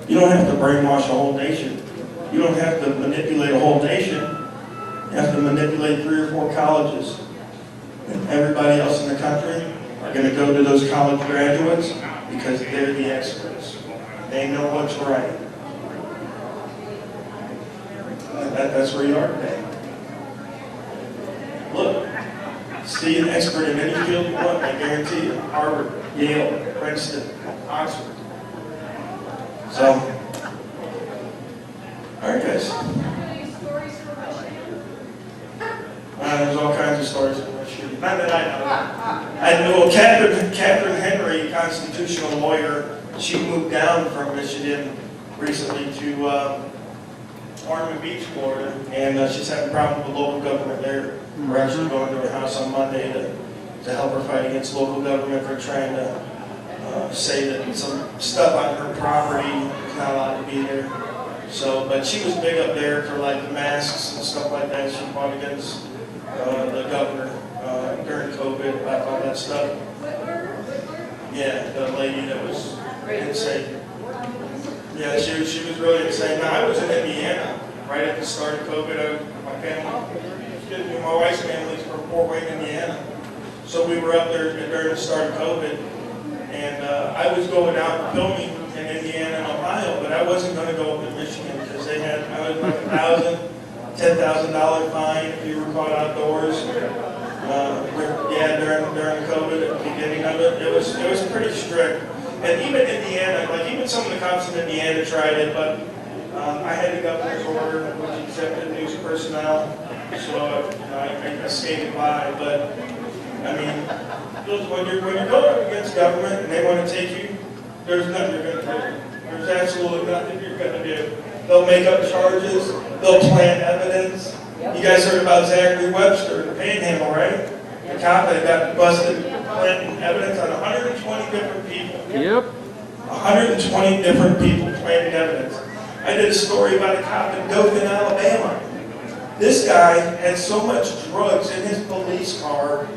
Speaker 1: You don't have to brainwash a whole nation. You don't have to manipulate a whole nation. You have to manipulate 3 or 4 colleges. And everybody else in the country are going to go to those college graduates because they're the experts. They know what's right. That's where you are today. Look, see an expert in any field you want, I guarantee you. Harvard, Yale, Princeton, Oxford. So, all right, guys. There's all kinds of stories in Michigan. Not that I know. Well, Catherine Henry, constitutional lawyer, she moved down from Michigan recently to Ormond Beach, Florida, and she's having problems with local government there. We're actually going to her house on Monday to help her fight against local government. They're trying to say that some stuff on her property is not allowed to be there. So, but she was big up there for like the masks and stuff like that. She fought against the governor during COVID about all that stuff. Yeah, the lady that was insane. Yeah, she was really insane. Now, I was in Indiana right at the start of COVID. My family, my wife's family's from Fort Wayne, Indiana. So we were up there during the start of COVID. And I was going out filming in Indiana and Ohio, but I wasn't going to go up to Michigan because they had, I was like $10,000 fine if you were caught outdoors. Yeah, during COVID at the beginning of it, it was pretty strict. And even Indiana, like even some of the cops in Indiana tried it, but I had the governor's order, which accepted news personnel, so I skated by. But I mean, when you're going up against government and they want to take you, there's nothing you're going to do. There's absolutely nothing you're going to do. They'll make up charges. They'll plant evidence. You guys heard about Zachary Webster, the Panhandle, right? The cop that got busted planting evidence on 120 different people.
Speaker 4: Yep.
Speaker 1: 120 different people planting evidence. I did a story about a cop in Dothan, Alabama. This guy had so much drugs in his police car,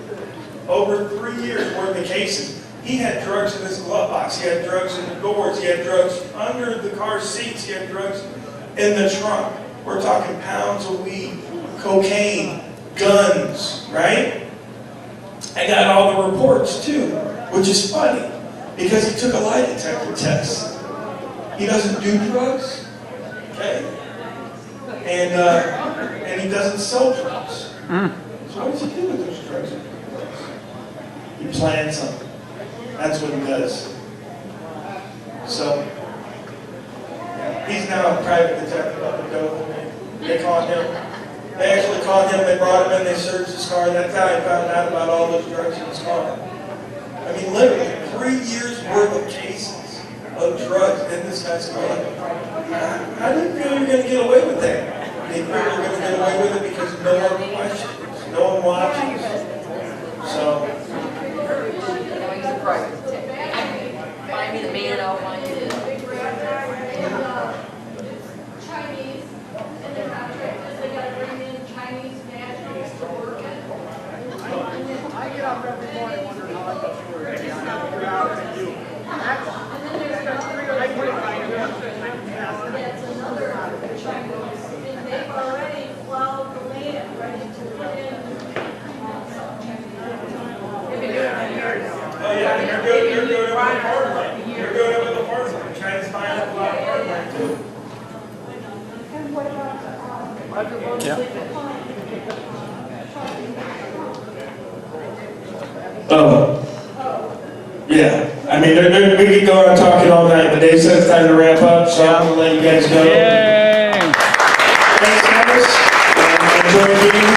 Speaker 1: over 3 years worth of cases. He had drugs in his glove box. He had drugs in the doors. He had drugs under the car seats. He had drugs in the trunk. We're talking pounds of weed, cocaine, guns, right? I got all the reports too, which is funny because he took a lie detector test. He doesn't do drugs, okay? And he doesn't sell drugs. So what does he do with those drugs? He plants them. That's what he does. So he's now a private detective up in Dover. They caught him. They actually caught him. They brought him in. They searched his car. That's how I found out about all those drugs in his car. I mean, literally 3 years worth of cases of drugs in this guy's car. How do you feel you're going to get away with that? They feel you're going to get away with it because no one questions, no one watches. So.
Speaker 7: Find me the man, I'll find you this.
Speaker 5: Chinese, and they're not Chinese, they gotta bring in Chinese nationals to work it.
Speaker 9: I get up every morning wondering how I got to work. It's not figure out what to do.
Speaker 5: And then there's the
Speaker 9: I quit my
Speaker 5: that's another Chinese, and they've already plowed the land ready to put in.
Speaker 2: They've been doing it for years.
Speaker 1: Oh yeah, you're doing it with the farmland. You're doing it with the farmland. China's buying up a lot of farmland too. Oh. Yeah. I mean, we could go on talking all night, but Dave said it's time to wrap up, so I'm going to let you guys go.
Speaker 4: Yay!
Speaker 1: Thanks, guys. Enjoy being